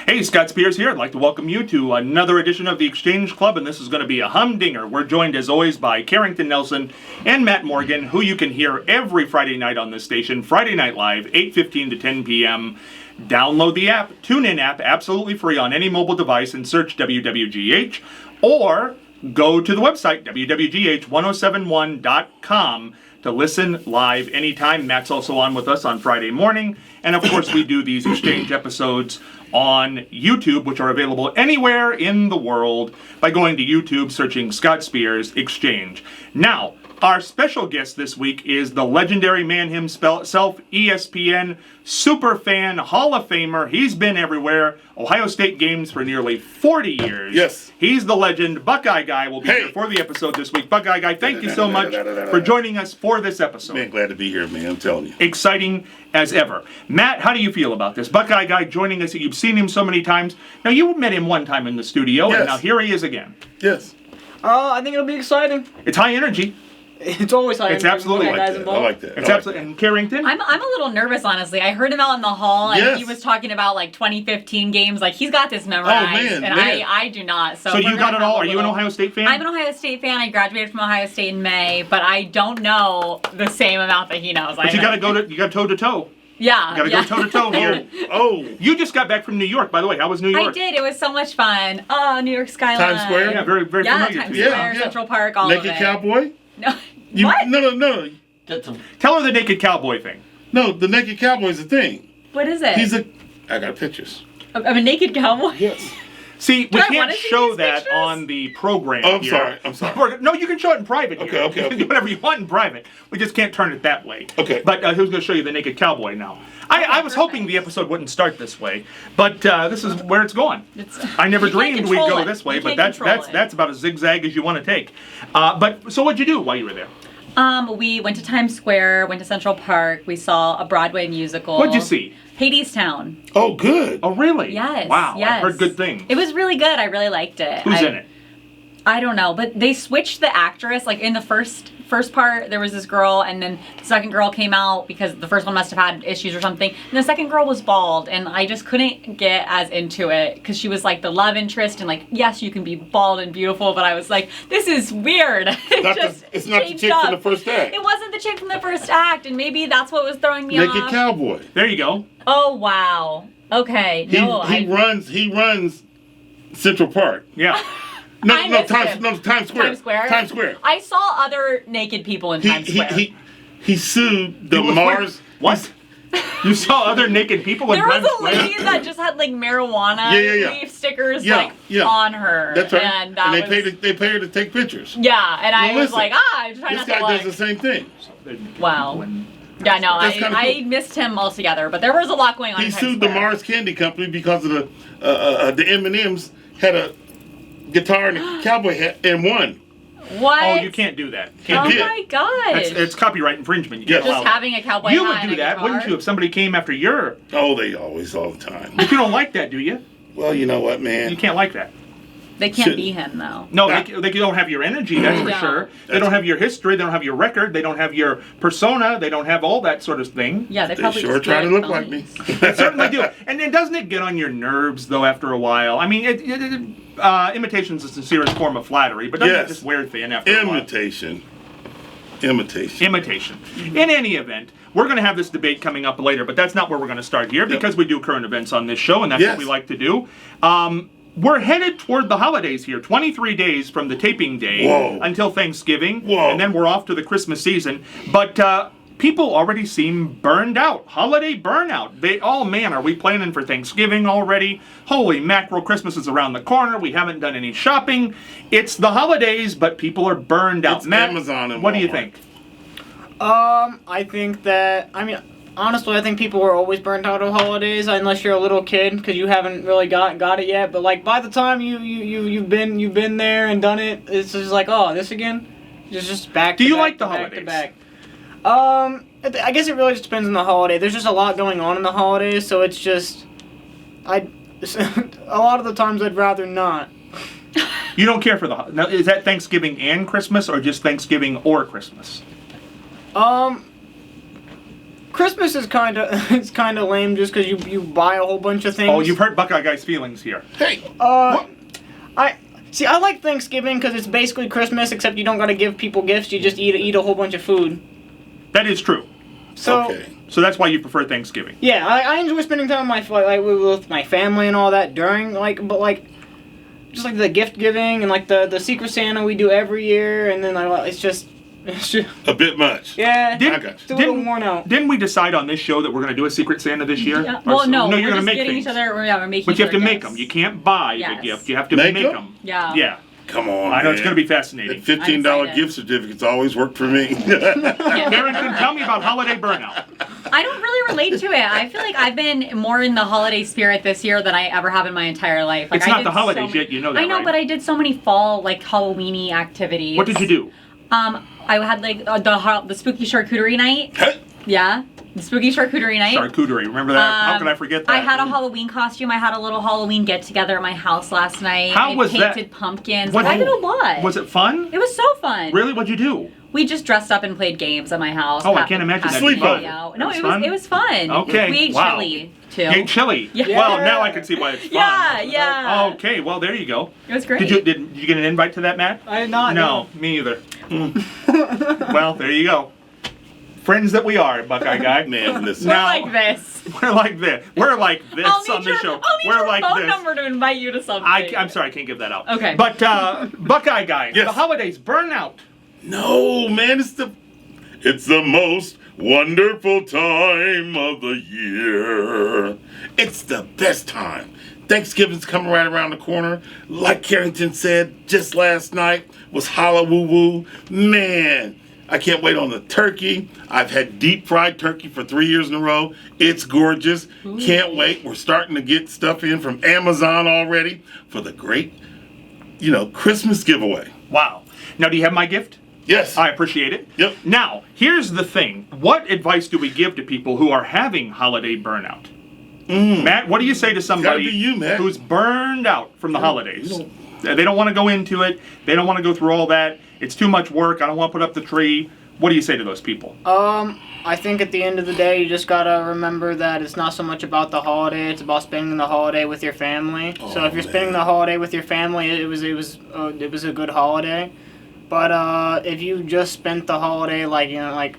Hey, Scott Spears here. I'd like to welcome you to another edition of the Exchange Club, and this is going to be a humdinger. We're joined, as always, by Kerrington Nelson and Matt Morgan, who you can hear every Friday night on this station, Friday Night Live, 8:15 to 10 p.m. Download the app, TuneIn app, absolutely free on any mobile device, and search WWGH, or go to the website, WWGH1071.com, to listen live anytime. Matt's also on with us on Friday morning. And of course, we do these exchange episodes on YouTube, which are available anywhere in the world by going to YouTube, searching Scott Spears Exchange. Now, our special guest this week is the legendary man himself, ESPN superfan, Hall of Famer. He's been everywhere. Ohio State games for nearly 40 years. Yes. He's the legend. Buckeye Guy will be here for the episode this week. Buckeye Guy, thank you so much for joining us for this episode. Man, glad to be here, man. I'm telling you. Exciting as ever. Matt, how do you feel about this? Buckeye Guy joining us. You've seen him so many times. Now, you met him one time in the studio, and now here he is again. Yes. I think it'll be exciting. It's high energy. It's always high. It's absolutely I like that. It's absolutely. And Kerrington? I'm a little nervous, honestly. I heard him out in the hall, and he was talking about like 2015 games. Like he's got this memorized, and I do not. So you got it all. Are you an Ohio State fan? I'm an Ohio State fan. I graduated from Ohio State in May, but I don't know the same amount that he knows. But you got toe to toe. Yeah. You got to go toe to toe here. You just got back from New York, by the way. How was New York? I did. It was so much fun. Oh, New York skyline. Times Square. Yeah, very familiar. Times Square, Central Park, all Naked of it. Cowboy. No. What? No. Tell her the Naked Cowboy thing. No, the Naked Cowboy is a thing. What is it? I got pictures. Of a naked cowboy? Yes. See, we can't show that on the program. Oh, I'm here. sorry. No, you can show it in private. Okay, here. okay. You can do whatever you want in private. We just can't turn it that way. Okay. But who's going to show you the Naked Cowboy now? I was hoping the episode wouldn't start this way, but this is where it's going. I never dreamed we'd go this way, but that's about as zigzag as you want to take. So what'd you do while you were there? We went to Times Square, went to Central Park. We saw a Broadway musical. What'd you see? Hadestown. Oh, good. Oh, really? Yes. Wow, yes. I've heard good things. It was really good. I really liked it. Who's in it? I don't know, but they switched the actress. Like in the first part, there was this girl, and then the second girl came out because the first one must have had issues or something. And the second girl was bald, and I just couldn't get as into it because she was like the love interest, and like, yes, you can be bald and beautiful, but I was like, this is weird. It's not the chick from the first act. It wasn't the chick from the first act, and maybe that's what was throwing me off. Naked Cowboy. There you go. Oh wow. Okay. He runs Central Park. Yeah. Times Square. Times Square. I saw other naked people in Times Square. He sued the Mars. What? You saw other naked people in Times Square? There was a lady that just had like marijuana leaf stickers on her. That's right. And they pay her to take pictures. Yeah, and I was like, I'm trying not to This guy does the same thing. Wow. Yeah, no, I missed him altogether, but there was a lot going on. He sued the Mars Candy Company because of the M&Ms had a guitar and a cowboy hat and won. What? Oh, you can't do that. My God. It's copyright infringement. You can't just having a cowboy You hat would do that, wouldn't you, if somebody came after your... Oh, they always, all the time. But you don't like that, do you? Well, you know what, man? You can't like that. They can't be him, though. No, they don't have your energy, that's for sure. They don't have your history, they don't have your record, they don't have your persona, they don't have all that sort of thing. Yeah, they probably sure try to look like me. They certainly do. And then doesn't it get on your nerves, though, after a while? I mean, imitation's the sincerest form of flattery, but doesn't it just wear thin after a while? Imitation. In any event, we're going to have this debate coming up later, but that's not where we're going to start here, because we do current events on this show, and that's what we like to do. We're headed toward the holidays here. 23 days from the taping day until Thanksgiving, and then we're off to the Christmas season. But people already seem burned out. Holiday burnout. Are we planning for Thanksgiving already? Holy mackerel, Christmas is around the corner. We haven't done any shopping. It's the holidays, but people are burned out. It's Matt, Amazon and what do you Walmart. think? I think that, honestly, I think people are always burnt out of holidays unless you're a little kid because you haven't really got it yet. But like by the time you've been there and done it, it's just like, oh, this again. It's just back. Do to you back like the to holidays? back to back. I guess it really just depends on the holiday. There's just a lot going on in the holidays, so it's just a lot of the times I'd rather not. You don't care for now, is that Thanksgiving and Christmas, or just Thanksgiving or Christmas? Christmas is kind of it's kind of lame just because you buy a whole bunch of things. Oh, you've hurt Buckeye Guy's feelings here. Hey, I like Thanksgiving because it's basically Christmas, except you don't gotta give people gifts. You just eat a whole bunch of food. That is true. So. okay. So that's why you prefer Thanksgiving. Yeah, I enjoy spending time with my family and all that during just like the gift giving and like the Secret Santa we do every year, and then it's just A bit much. yeah. I got you. It's a little worn out. Didn't we decide on this show that we're going to do a Secret Santa this year? Yeah. Or Well, so- no, you're we're going to just make getting things. each other. Yeah, we're making. But you have to each other make gifts. them. You can't buy Yes. the gift. You have to Make make 'em? them. Yeah. Yeah. Come on, I know it's man. going to be fascinating. That $15 excited. gift certificates always work for me. Carrington, tell me about holiday burnout. I don't really relate to it. I feel like I've been more in the holiday spirit this year than I ever have in my entire life. Like, It's I not did the holidays so many- yet, you know that, I know, right? but I did so many fall, like, Halloween-y activities. What did you do? I had, like, the spooky charcuterie night. Yeah, the spooky charcuterie night. Charcuterie. Remember that? How can I forget that? I had a Halloween costume. I had a little Halloween get-together at my house last night. How I was that? painted pumpkins. What- I did a lot. Was it fun? It was so fun. Really? What'd you do? We just dressed up and played games at my house. Oh, I passed- can't imagine passed that'd be the fun. day out. No, That's it fun? was fun. Okay, We ate wow. chili too. You ate chili. Yeah. Well, now I can see why it's fun. Yeah, yeah. Okay, well there you go. It was great. Did you get an invite to that, Matt? I did not. No, me either. Well, there you go. Friends that we are, Buckeye Guy. Man, listen. We're Now- like this. We're like this. We're like this I'll need on the show. I'll need We're your like phone this. number to invite you to something. I'm sorry, I can't give that out. Okay. But Buckeye Guy, Yes. the holidays burn out. No, man, it's the most wonderful time of the year. It's the best time. Thanksgiving's coming right around the corner. Like Kerrington said just last night was Hallowoo. Man, I can't wait on the turkey. I've had deep fried turkey for 3 years in a row. It's gorgeous. Can't wait. We're starting to get stuff in from Amazon already for the great, Christmas giveaway. Wow. Now, do you have my gift? Yes. I appreciate it. Yep. Now, here's the thing. What advice do we give to people who are having holiday burnout? Matt, what do you say to somebody be you, Matt. who's burned out from the holidays? They don't want to go into it. They don't want to go through all that. It's too much work. I don't want to put up the tree. What do you say to those people? I think at the end of the day, you just gotta remember that it's not so much about the holiday; it's about spending the holiday with your family. So if you're spending the holiday with your family, it was a good holiday. But if you just spent the holiday like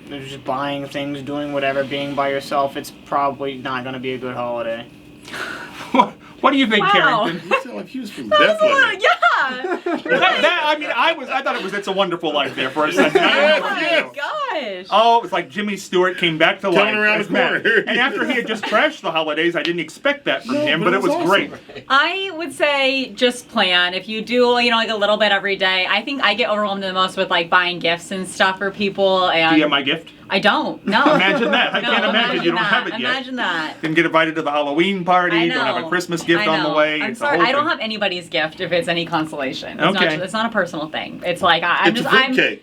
just buying things, doing whatever, being by yourself, it's probably not gonna be a good holiday. What do you think, Wow. Carrington? You sound like he was from That was a Bethlehem. little- I thought it was It's a Wonderful Life there for a second. Yes, Oh yes. my gosh. Oh, it's like Jimmy Stewart came back to life. Coming around as the Matt. corner. And after he had just trashed the holidays, I didn't expect that from him, but but it it was was great. awesome. I would say just plan. If you do, like a little bit every day, I think I get overwhelmed the most with like buying gifts and stuff for people. And Do you have my gift? I don't. No. Imagine that. I No, can't imagine you don't that. have it yet. Imagine that. Didn't get invited to the Halloween party. I Don't have a know. Christmas gift I on the know. way. I'm It's a sorry. whole I don't thing. have anybody's gift if it's any consolation. It's Okay. It's not a personal thing. It's like I'm It's just a fruitcake.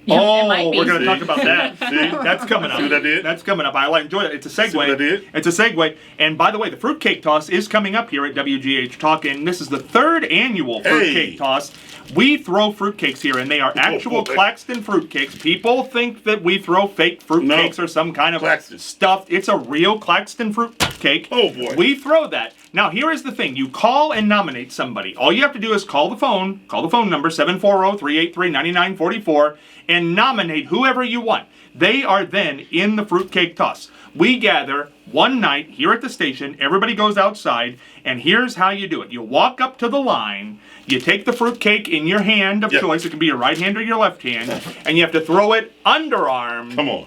Yeah, Oh, it might be. we're going to See? talk about that. See? That's coming up. See what I did? That's coming up. I enjoy it. It's a segue. See what I did? It's a segue. And by the way, the fruitcake toss is coming up here at WGH Talk, and this is the 3rd annual fruitcake Hey. toss. We throw fruitcakes here, and they are actual boy. Claxton fruitcakes. People think that we throw fake fruitcakes or some kind of Claxton. stuffed. It's a real Claxton fruitcake. Oh, boy. We throw that. Now, here is the thing. You call and nominate somebody. All you have to do is call the phone number, 740-383-9944, and nominate whoever you want. They are then in the fruitcake toss. We gather one night here at the station. Everybody goes outside, and here's how you do it. You walk up to the line. You take the fruitcake in your hand of Yep. choice. It can be your right hand or your left hand, and you have to throw it underarm. Come on.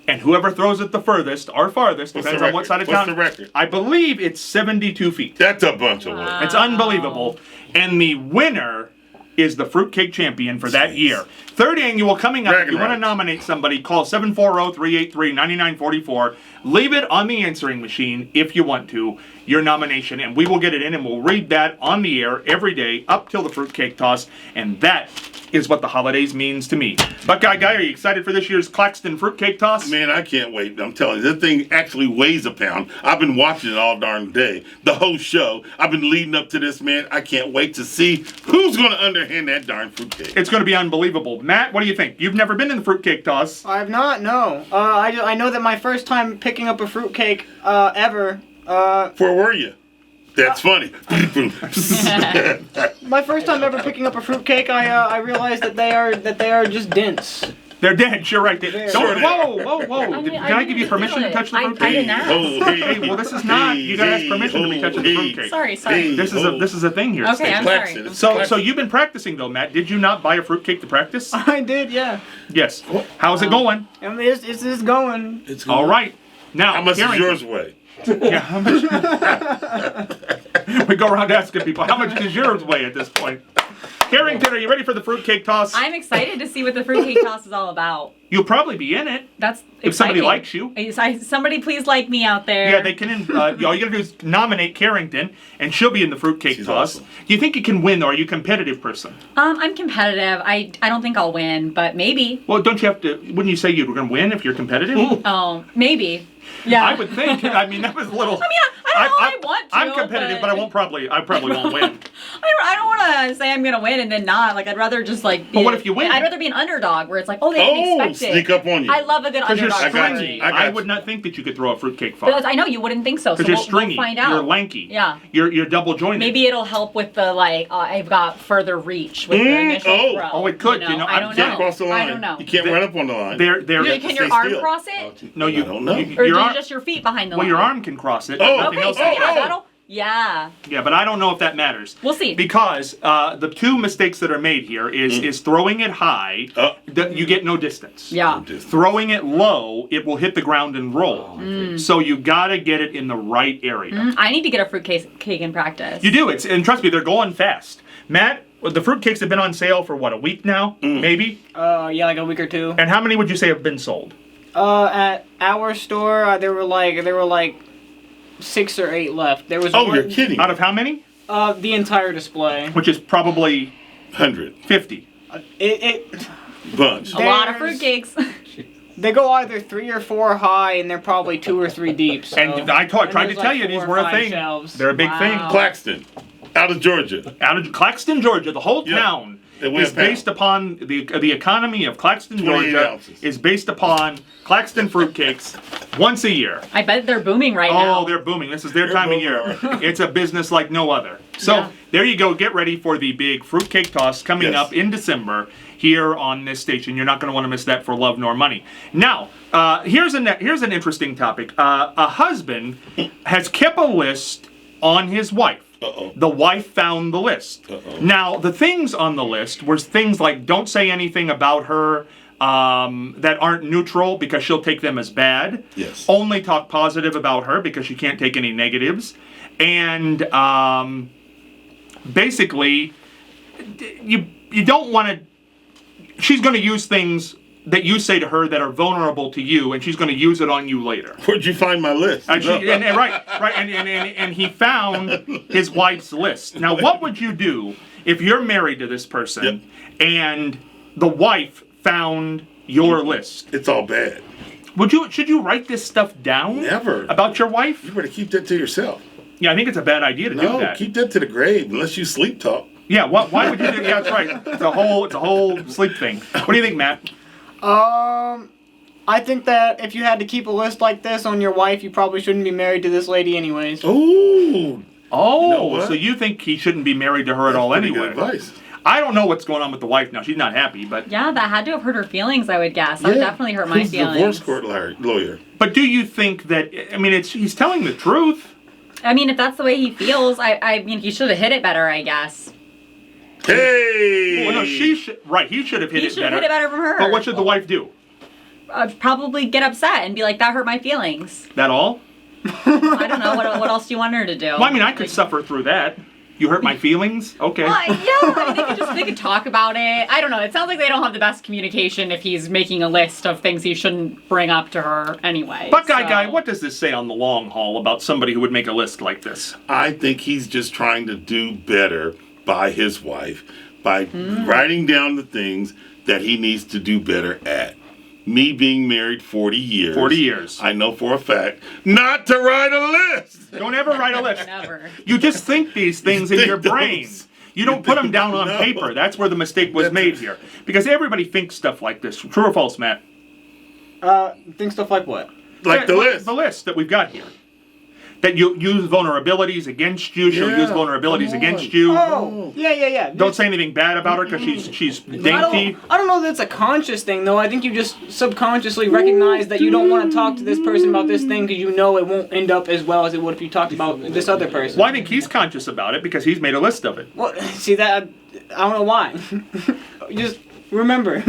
And whoever throws it the furthest or farthest, What's depends the on what record? side of What's town. the record? I believe it's 72 feet. That's a bunch of work. It's unbelievable. And the winner is the fruitcake champion for that year. 3rd annual coming up. If Bragging you want to rights. nominate somebody, call 740-383-9944. Leave it on the answering machine if you want to. your nomination, and we will get it in, and we'll read that on the air every day up till the fruitcake toss, and that is what the holidays means to me. Buckeye Guy, are you excited for this year's Claxton fruitcake toss? Man, I can't wait. I'm telling you, this thing actually weighs a pound. I've been watching it all darn day. The whole show. I've been leading up to this, man. I can't wait to see who's going to underhand that darn fruitcake. It's going to be unbelievable. Matt, what do you think? You've never been in the fruitcake toss. I have not. No. I know that my first time picking up a fruitcake ever. Where were you? That's funny. My first time ever picking up a fruitcake, I realized that they are just dense. They're dense. You're right. Sure Whoa. Can I give you permission to touch the fruitcake? I didn't ask. Hey, well, this is not. You gotta ask permission to be touching the fruitcake. Sorry. This is a thing here. Okay, I'm sorry. So you've been practicing though, Matt. Did you not buy a fruitcake to practice? I did, yeah. Yes. How's it going? I mean, it's going. It's All right. Now, how much Kerrington. is yours weigh? Yeah, how much? We go around asking people, how much does yours weigh at this point? Kerrington, are you ready for the fruitcake toss? I'm excited to see what the fruitcake toss is all about. You'll probably be in it. That's exciting. If somebody likes you. Somebody please like me out there. Yeah, they can. All you gotta do is nominate Kerrington, and she'll be in the fruitcake She's toss. awesome. Do you think you can win, or are you a competitive person? I'm competitive. I don't think I'll win, but maybe. Well, don't you have to? Wouldn't you say you were gonna win if you're competitive? Oh, maybe. Yeah. I would think. I mean, that was a little. I mean, I want to. I'm competitive, but I probably won't win. I don't want to say I'm gonna win and then not. Like, I'd rather just like. But what if you win? I'd rather be an underdog where it's like, oh, they didn't expect it. Sneak up on you. I love a good Because you're underdog stringy. story. I would not think that you could throw a fruitcake far. Because I know you wouldn't think so. So Because you're we'll stringy. find out. You're lanky. Yeah. You're double jointed. Maybe it'll help with the like. I've got further reach with the initial throw. Oh, it could, you know, I I don't Can't know. cross the line. I don't know. You can't run up on the line. Can your arm cross it? No, you I don't know. Or your arm, just your feet behind the well, line? your arm can cross it. Oh, nothing Okay, else so can. yeah, that'll. Yeah. Yeah, but I don't know if that matters. We'll see. Because the two mistakes that are made here is throwing it high, you get no distance. Yeah. Throwing it low, it will hit the ground and roll. So you gotta get it in the right area. I need to get a fruitcake in practice. You do. And trust me, they're going fast. Matt, the fruitcakes have been on sale for what, a week now, maybe? Yeah, like a week or two. And how many would you say have been sold? At our store, there were like 6 or 8 left. There was Oh, one, you're kidding. Out of how many? the entire display. Which is probably 100. 50. It Bunch. a lot of there's- fruitcakes. they go either 3 or 4 high, and they're probably 2 or 3 deep. So. And I tried to there's tell like you, these 4 or were a 5 thing. shelves. They're a big thing. Wow. Claxton. Out of Georgia. Out of Claxton, Georgia, the whole Yeah. town It went is down. based upon the economy of Claxton, 28 Georgia ounces. is based upon Claxton fruitcakes once a year. I bet they're booming right now. Oh, they're booming. This is their They're time of booming. year. It's a business like no other. So Yeah. there you go. Get ready for the big fruitcake toss coming Yes. up in December here on this station. You're not going to want to miss that for love nor money. Now, here's an interesting topic. A husband has kept a list on his wife. Uh-oh. The wife found the list. Uh-oh. Now, the things on the list were things like don't say anything about her that aren't neutral because she'll take them as bad. Yes. Only talk positive about her because she can't take any negatives. And basically, you don't want to... She's going to use things that you say to her that are vulnerable to you, and she's going to use it on you later. Where'd you find my list? And he found his wife's list. Now, what would you do if you're married to this person and the wife found your list? It's all bad. Should you write this stuff down? Never. About your wife? You better keep that to yourself. Yeah, I think it's a bad idea to do No, that. keep that to the grave unless you sleep talk. Yeah, why would you do? Yeah, that's right. It's a whole sleep thing. What do you think, Matt? I think that if you had to keep a list like this on your wife, you probably shouldn't be married to this lady anyways. Ooh. Oh, You know what? so you think he shouldn't be married to her at all Pretty good anyway? advice. I don't know what's going on with the wife now. She's not happy, but Yeah, that had to have hurt her feelings, I would guess. That would definitely hurt my Who's the feelings. divorce court lawyer? but do you think that? I mean, he's telling the truth. I mean, if that's the way he feels, I mean, he should have hit it better, I guess. Hey! Well, no, he should have hit He it should have better. hit it better from her. But what should the wife do? Probably get upset and be like, that hurt my feelings. That all? I don't know. What else do you want her to do? Well, I mean, I could suffer through that. You hurt my feelings? Okay. Yeah, I mean, they could talk about it. I don't know. It sounds like they don't have the best communication if he's making a list of things he shouldn't bring up to her anyway. Buckeye guy, what does this say on the long haul about somebody who would make a list like this? I think he's just trying to do better by his wife, by writing down the things that he needs to do better at. Me being married 40 years. 40 years. I know for a fact not to write a list. Don't ever write a list. Never. You just think these things in your think brain. those. You don't put them down on No. paper. That's where the mistake was made here. Because everybody thinks stuff like this. True or false, Matt? Think stuff like what? Like the list. The list that we've got here. That you use vulnerabilities against you. She'll Yeah, use vulnerabilities come on. against you. Oh, yeah. Don't say anything bad about her because she's dainty. I don't know that it's a conscious thing, though. I think you just subconsciously recognize that you don't want to talk to this person about this thing because you know it won't end up as well as it would if you talked about this other person. Well, I think he's conscious about it because he's made a list of it. Well, see that? I don't know why. Just remember.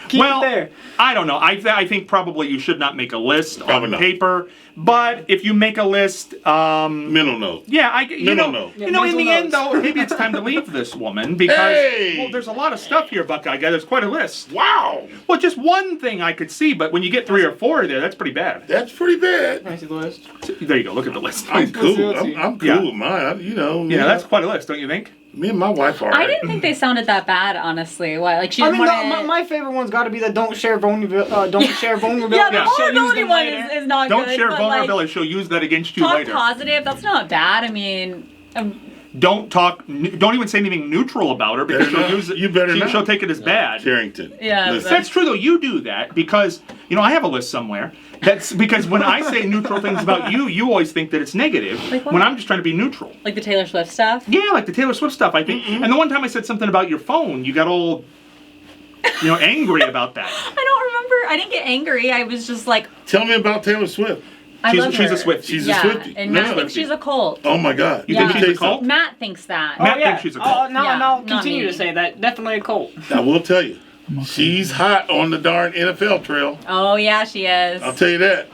Keep Well, it there. I don't know. I think probably you should not make a list Probably on not. paper. But if you make a list, Mental note. yeah, you know, no. you know, in the mental end notes. though, maybe it's time to leave this woman because Hey! well, there's a lot of stuff here, Buckeye guy. There's quite a list. Wow. Well, just one thing I could see, but when you get 3 or 4 there, that's pretty bad. That's pretty bad. Can I see the list? There you go. Look at the list. I'm Let's cool. see, let's see. I'm cool Yeah. with mine. Yeah, that's quite a list, don't you think? me and my wife are. I didn't think they sounded that bad, honestly. What, like she I didn't mean, want to... my favorite one's got to be the don't share vulnerability. Yeah, the Yeah. vulnerability one is not Don't good. share but, vulnerability. She'll use that against you Talk later. positive. That's not bad. I mean, Don't even say anything neutral about her because Better she'll not. use it. You better not. She'll take it as bad. Carrington. Yeah, Listen. That's true though. You do that because I have a list somewhere. That's because when I say neutral things about you, you always think that it's negative. Like what? When I'm just trying to be neutral. like the Taylor Swift stuff. Yeah, like the Taylor Swift stuff. I think. And the one time I said something about your phone, you got all, angry about that. I don't remember. I didn't get angry. I was just like, Tell me about Taylor Swift. I love She's her. a Swiftie. She's Yeah, a Swiftie. and No. Matt thinks she's a cult. Oh my God. You Yeah. think she's a cult? Matt thinks that. Matt thinks she's a cult. No, Yeah, no, not continue me. to say that. Definitely a cult. I will tell you, she's hot on the darn NFL trail. Oh yeah, she is. I'll tell you that.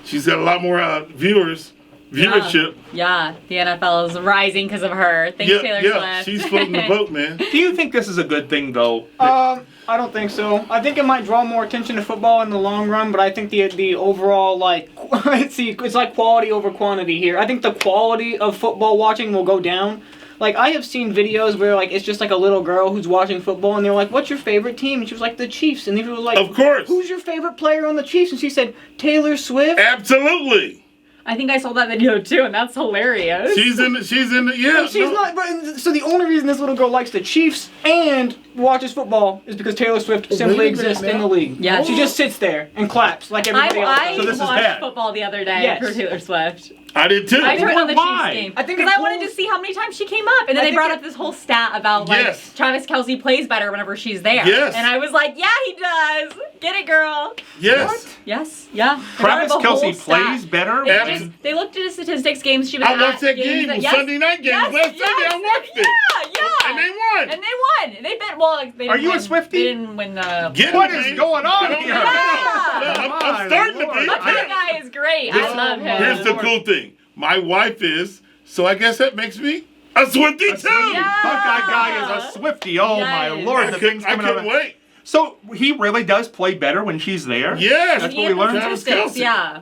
She's got a lot more viewership. Yeah, the NFL is rising because of her. Thanks, Taylor Swift. She's floating the boat, man. Do you think this is a good thing though? I don't think so. I think it might draw more attention to football in the long run, but I think the overall it's like quality over quantity here. I think the quality of football watching will go down. Like, I have seen videos where, like, it's just, like, a little girl who's watching football, and they're like, what's your favorite team? And she was like, the Chiefs. And people were like, Of course. who's your favorite player on the Chiefs? And she said, Taylor Swift. Absolutely. I think I saw that video too, and that's hilarious. She's in the yeah. She's no. not. But, so the only reason this little girl likes the Chiefs and watches football is because Taylor Swift simply wait a minute exists in now. the league. Yeah. She just sits there and claps like everybody else. I So this is watched bad. football the other day Yes. for Taylor Swift. I did too. I turned on the Why? Chiefs game I think because it I wanted to pulls- see how many times she came up, and then I they think brought it- up this whole stat about like Yes. Travis Kelce plays better whenever she's there. Yes. And I was like, yeah, he does. Get it, girl. Yes. Yes, yeah. They Travis brought up a whole Kelce stat. plays better. They, Abs- just, they looked at the statistics, games she was I at. watched that games game, yes, Sunday night game. yes, Last Sunday I watched it. Yeah. And they won. And they won. They bet. Well, like, they Are didn't you a win. Swiftie? They didn't win the. Get What it, is man. going on No, here? no, no, no. I'm My starting to Lord. be. That Yeah. guy is great. I love him. Here's the cool thing. My wife is, so I guess that makes me a Swiftie too. Yeah. Buckeye guy is a Swiftie. Oh my Yes. Lord, I the couldn't, thing's I coming out couldn't of wait. So he really does play better when she's there. Yes. That's He what we had learned. the Travis statistics, Kelce. yeah.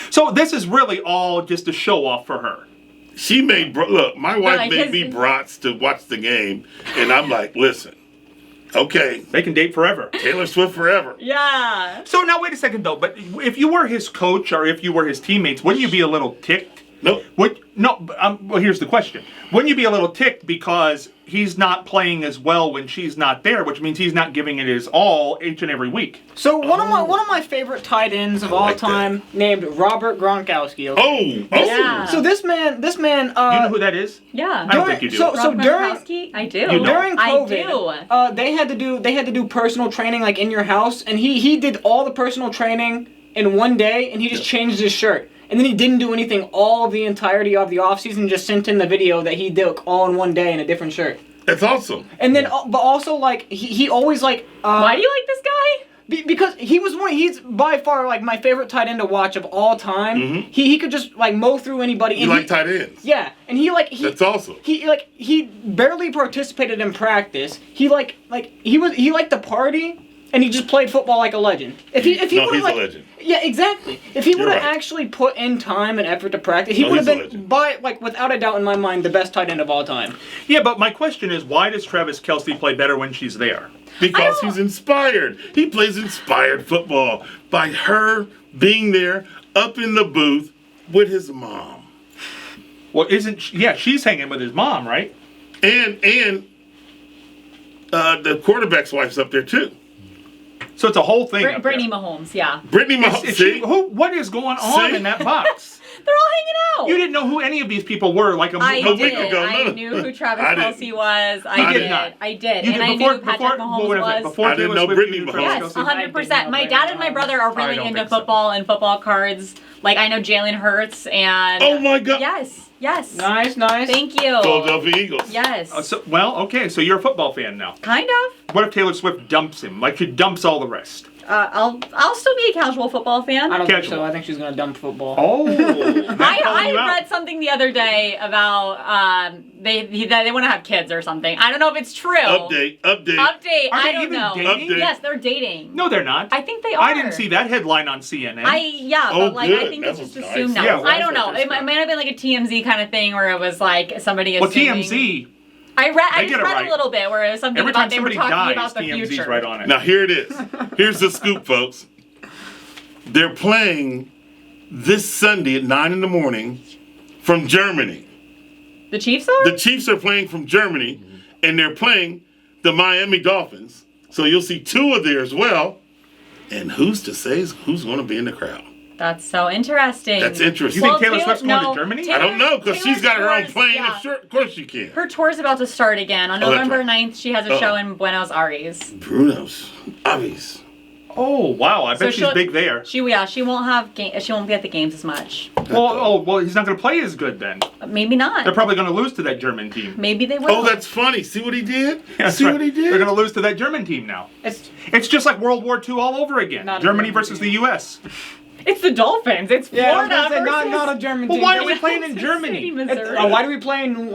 So this is really all just a show off for her. She made, look, my wife like made his- me brats to watch the game, and I'm like, listen, okay, They can date forever. Taylor Swift forever. Yeah. So now wait a second though. But if you were his coach or if you were his teammates, wouldn't you be a little ticked? Nope. Well, here's the question. Wouldn't you be a little ticked because he's not playing as well when she's not there, which means he's not giving it his all each and every week? So one of my favorite tight ends of all like that. time, named Robert Gronkowski. Okay? Oh, Yeah. So this man. You know who that is? Yeah. I don't think you do. So Rob during Gronkowski? I do. You don't. during I COVID, do. they had to do personal training like in your house, and he did all the personal training in one day, and he just changed his shirt. And then he didn't do anything all the entirety of the offseason, just sent in the video that he did all in one day in a different shirt. that's awesome. And then, but also, like, he always, like... Why do you like this guy? Because he's by far like my favorite tight end to watch of all time. Mm-hmm. He could just like mow through anybody. You like tight ends? Yeah, and That's awesome. He barely participated in practice. He liked the party. And he just played football like a legend. He's a legend. Yeah, exactly. If he would have right. actually put in time and effort to practice, he would have been, without a doubt in my mind, the best tight end of all time. Yeah, but my question is, why does Travis Kelce play better when she's there? Because he's inspired. He plays inspired football by her being there up in the booth with his mom. Well, she's hanging with his mom, right? And the quarterback's wife's up there too. So it's a whole thing. Brittany Mahomes, yeah. Brittany Mahomes. What is going on in that box? They're all hanging out. You didn't know who any of these people were like a week ago. I knew who Travis Kelce was. I did. You And I knew who Patrick Mahomes was. I didn't know Brittany Mahomes. Yes, 100%. My dad and my brother are really into football and football cards. Like, I know Jalen Hurts and... Oh, my God. Yes. Nice. Thank you. Philadelphia Eagles. Yes. So you're a football fan now. Kind of. What if Taylor Swift dumps him? Like, she dumps all the rest. I'll still be a casual football fan. I don't think so. I think she's going to dump football. Oh. I read something the other day about they want to have kids or something. I don't know if it's true. Update. I don't know. Dating? Update. Yes, they're dating. No, they're not. I think they are. I didn't see that headline on CNN. Oh, I good. think That it's was just nice. assumed now. Yeah, I don't know. that's It might have been like a TMZ kind of thing where it was like somebody assuming. TMZ. I just read right. a little bit where it was something Every about time they were somebody talking dies, about the TMZ's future. right on it. Now, here it is. Here's the scoop, folks. They're playing this Sunday at 9 in the morning from Germany. The Chiefs are? The Chiefs are playing from Germany, and they're playing the Miami Dolphins. So you'll see two of there as well. And who's to say who's going to be in the crowd? That's so interesting. That's interesting. You think Taylor Swift's going to Germany? I don't know, because she's got her own plane. Yeah. Of course she can. Her tour's about to start again. On Oh, that's November right. 9th, she has a show in Buenos Aires. Bruno's. Aries. Oh, wow. I bet she's big there. She won't be at the games as much. Well, he's not going to play as good then. Maybe not. They're probably going to lose to that German team. Maybe they will. Oh, that's funny. See what he did? Yeah, See what he did? They're going to lose to that German team now. It's just like World War II all over again. Germany versus the U.S. It's the Dolphins. It's Florida versus... not a German team. Well, why are we playing in Germany? Why do we play in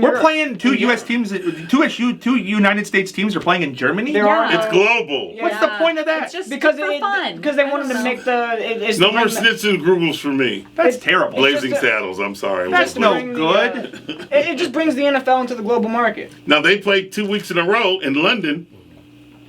We're Europe? playing two U.S. teams. Two United States teams are playing in Germany. There are. It's global. What's the point of that? It's just Because for fun. Because they wanted to make the... No more snits and Googles for me. That's terrible. Blazing just a- Saddles, I'm sorry. That's no good. It just brings the NFL into the global market. Now, they played 2 weeks in a row in London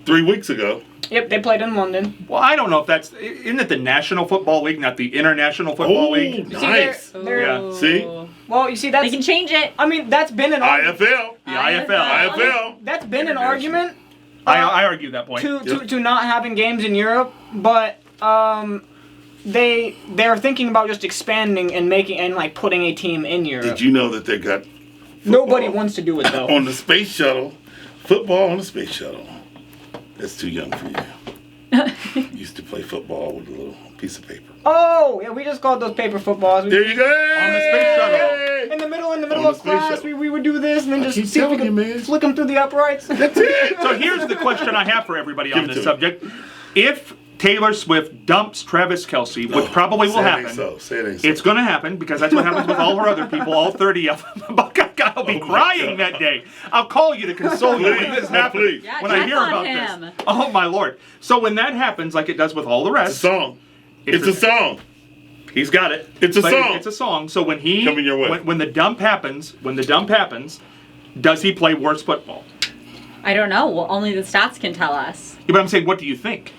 3 weeks ago. Yep, they played in London. Well, I don't know if isn't it the National Football League, not the International Football League? Nice. Yeah. See? Well, you see, that's... They can change it. I mean, that's been an... IFL. The IFL. IFL. That's been an argument I argue that point. to not having games in Europe, but they're thinking about just expanding and putting a team in Europe. Did you know that they got Nobody wants to do it though. on the space shuttle? Football on the space shuttle. That's too young for you. Used to play football with a little piece of paper. Oh, yeah, we just called those paper footballs. There you go. On the space shuttle. In the middle On of the space class, shuttle. we would do this and then keep just see if we telling you, could man. flick them through the uprights. That's it. So here's the question I have for everybody on Give it this to me. subject. If Taylor Swift dumps Travis Kelce, which probably will happen. Say it ain't so. It's going to happen because that's what happens with all her other people, all 30 of them. I'll be Oh, my crying God. that day. I'll call you to console you when this happens. Please. Yeah, When I check hear on about him. this. Oh, my Lord. So when that happens, like it does with all the It's a rest, song. It's a song. he's got it. It's a But song. It's a song. So when Coming your way. when the dump happens, does he play worse football? I don't know. Well, only the stats can tell us. Yeah, but I'm saying, what do you think?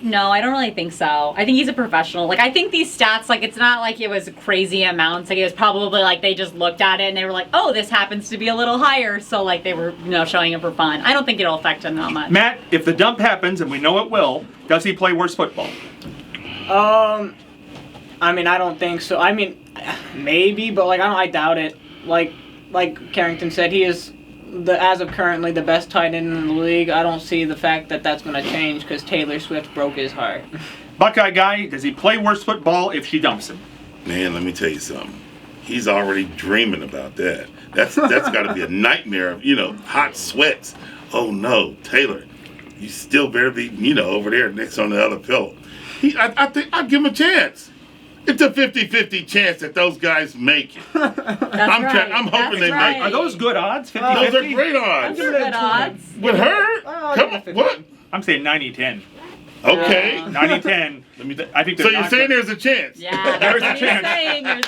No, I don't really think so. I think he's a professional. Like, I think these stats, like, it's not like it was crazy amounts. Like, it was probably like they just looked at it and they were like, oh, this happens to be a little higher. So, like, they were, showing it for fun. I don't think it'll affect him that much. Matt, if the dump happens, and we know it will, does he play worse football? I mean, I don't think so. I mean, maybe, but I doubt it. Like Kerrington said, he is as of currently the best tight end in the league. I don't see the fact that that's going to change because Taylor Swift broke his heart. Buckeye guy, does he play worse football if she dumps him? Man, let me tell you something. He's already dreaming about that. That's got to be a nightmare of, hot sweats. Oh no, Taylor. You still better be, over there next on the other pillow. I think I'll give him a chance. It's a 50-50 chance that those guys make it. That's right. I'm hoping they right. make Are it. those good odds? 50-50? Those are great odds. Those are good odds. With her? Come on. What? I'm saying 90-10. Okay. 90-10. I think So you're saying there's a chance? Yeah, that's what he's saying. There's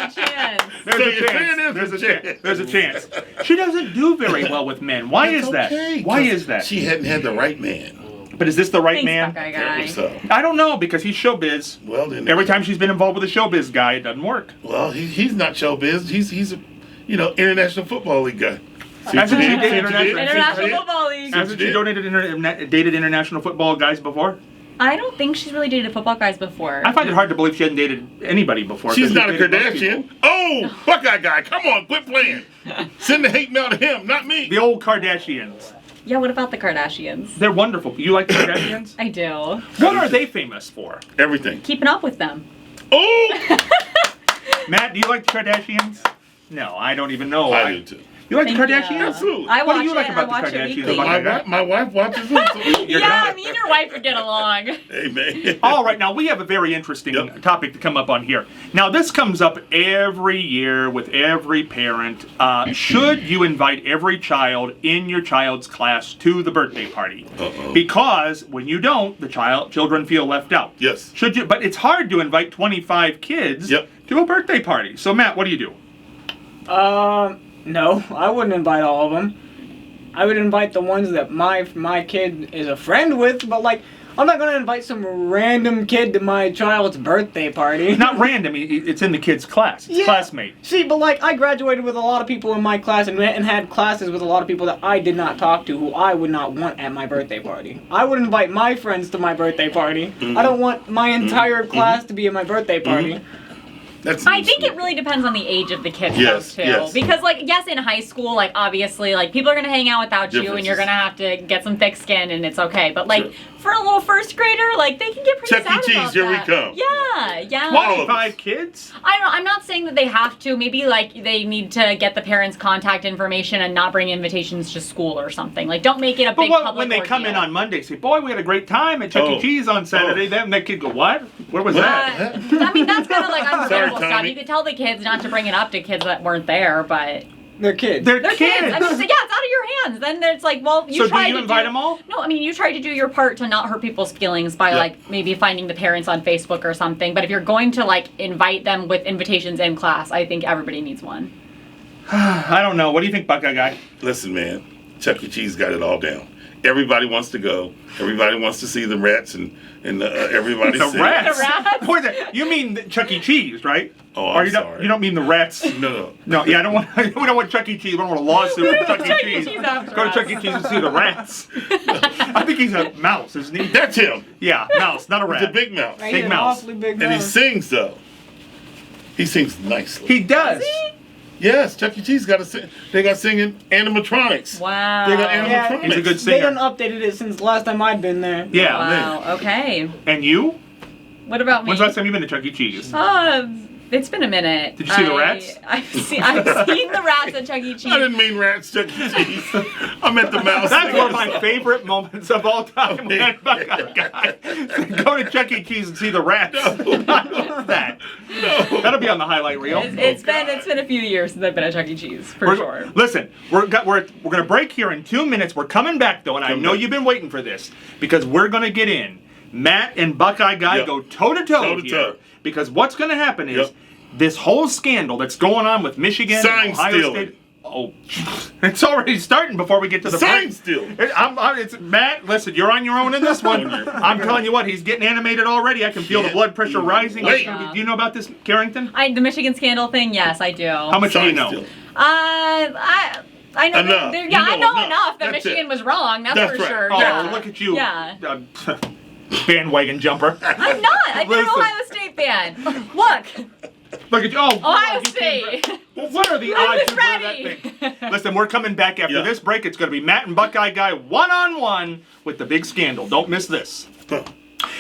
a chance. There's a chance. She doesn't do very well with men. Why is that? Okay, Why is that? She hadn't had the right man. But is this the right Thanks, man? Buckeye Apparently guy. so. I don't know because he's showbiz. Well, then. Every time she's been involved with a showbiz guy, it doesn't work. Well, he's not showbiz. He's a, international football league guy. Hasn't she dated International Football League. Hasn't she dated international football guys before? I don't think she's really dated football guys before. I find it hard to believe she hadn't dated anybody before. She's 'cause not a she's dated most Kardashian. people. Oh, Buckeye guy, come on, quit playing. Send the hate mail to him, not me. The old Kardashians. Yeah, what about the Kardashians? They're wonderful. You like the Kardashians? I do. What are they famous for? Everything. Keeping up with them. Oh, Matt, do you like the Kardashians? No, I don't even know. I do too. You like Thank the Kardashians? you. Absolutely. I What do watch you like it. about I watch the it Kardashians? weekly. About My wife watches them. So. Yeah, me and your wife would get along. Hey, man. All right, now we have a very interesting topic to come up on here. Now, this comes up every year with every parent. Should you invite every child in your child's class to the birthday party? Uh-oh. Because when you don't, the children feel left out. Yes. Should you? But it's hard to invite 25 kids to a birthday party. So, Matt, what do you do? No, I wouldn't invite all of them. I would invite the ones that my kid is a friend with, but like, I'm not gonna invite some random kid to my child's birthday party. Not random. It's in the kid's class. It's classmate. See, but like, I graduated with a lot of people in my class and had classes with a lot of people that I did not talk to, who I would not want at my birthday party. I would invite my friends to my birthday party. I don't want my entire class to be at my birthday party. I think it really depends on the age of the kids, though, too. Yes. Because, like, yes, in high school, like, obviously, like, people are going to hang out without you, and you're Differences. going to have to get some thick skin, and it's okay. But, like, Sure. for a little first grader, like, they can get pretty Chuck E. sad Cheese, about here we that. come. Yeah. 25 kids? I don't know. I'm not saying that they have to. Maybe, like, they need to get the parents' contact information and not bring invitations to school or something. Like, don't make it a big public when they come in ordeal. on Monday, say, boy, we had a great time at Chuck E. Cheese on Saturday. Then that kid go, what? Where was that? I mean, that's kind of like understandable Sorry, stuff. Tommy. You could tell the kids not to bring it up to kids that weren't there, but They're kids. They're they're kids. I mean, so, yeah, it's out of your hands. Then it's like, well, you So do tried you to invite them all? No, I mean, you try to do your part to not hurt people's feelings by like maybe finding the parents on Facebook or something. But if you're going to like invite them with invitations in class, I think everybody needs one. I don't know. What do you think, Buckeye guy? Listen, man, Chuck E. Cheese got it all down. Everybody wants to go. Everybody wants to see the rats and everybody The sing. rats? The rats? What is that? You mean Chuck E. Cheese, right? Oh, Or I'm you sorry. don't mean the rats? No. No, yeah, I don't want. We don't want Chuck E. Cheese. We don't want a lawsuit with Chuck E. Chuck E. Cheese. Cheese after Go to us. Chuck E. Cheese and see the rats. I think he's a mouse, isn't he? That's him. Yeah, mouse, not a rat. He's a big mouth. Right, Big an mouse. awfully big And he mouth. sings, though. He sings nicely. He does. Yes, Chuck E. Cheese got to sing. They got singing animatronics. Wow. They got Yeah, animatronics. He's a good They singer. done updated it since the last time I'd been there. Yeah. Wow. Okay. And you? What about me? When's the last time you've been to Chuck E. Cheese? It's been a minute. Did you see the rats? I've seen the rats at Chuck E. Cheese. I didn't mean rats, Chuck E. Cheese. I meant the mouse. That's one of my favorite moments of all time. Okay. When Buckeye guy go to Chuck E. Cheese and see the rats. I love that. No. That'll be on the highlight reel. It's been a few years since I've been at Chuck E. Cheese, for sure. Listen, we're gonna break here in 2 minutes. We're coming back though, and I know you've been waiting for this because we're gonna get in. Matt and Buckeye guy go toe to toe here because what's gonna happen is this whole scandal that's going on with Michigan Sign and Ohio stealing. State. Oh, it's already starting before we get to the Sign break. stealing. It's Matt. Listen, you're on your own in this one. I'm telling you what, he's getting animated already. I can feel the blood pressure rising. Wait. Do you know about this, Kerrington? The Michigan scandal thing, yes, I do. How much do you Sign know? stealing. I know. Enough. Yeah, You I know know enough. enough that That's Michigan it. was wrong. That's That's for right. sure. Oh, Yeah. look at you. Yeah. Bandwagon jumper. I'm not. I've been an Listen. Ohio State fan. Look, Look at you. Oh, Ohio you came State. Well, what are the I odds was you wear that ready. thing? Listen, we're coming back after Yeah. this break. It's going to be Matt and Buckeye Guy one-on-one with the big scandal. Don't miss this. Huh.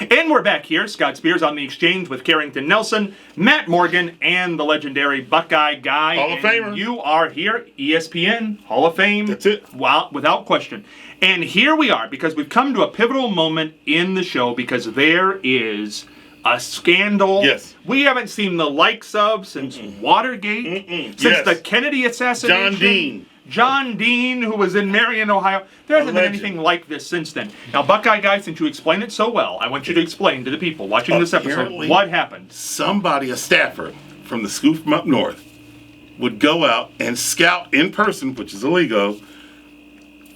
And we're back here. Scott Spears on the exchange with Kerrington Nelson, Matt Morgan, and the legendary Buckeye Guy. Hall of Famer. You are here, ESPN, Hall of Fame. That's it. Wow, without question. And here we are, because we've come to a pivotal moment in the show, because there is a scandal Yes. we haven't seen the likes of since Watergate, since Yes. the Kennedy assassination. John Dean. John Dean, who was in Marion, Ohio. There hasn't been legend. anything like this since then. Now, Buckeye Guy, since you explained it so well, I want you to explain to the people watching this episode Apparently- what happened. Somebody, a staffer from the scoop from up north, would go out and scout in person, which is illegal,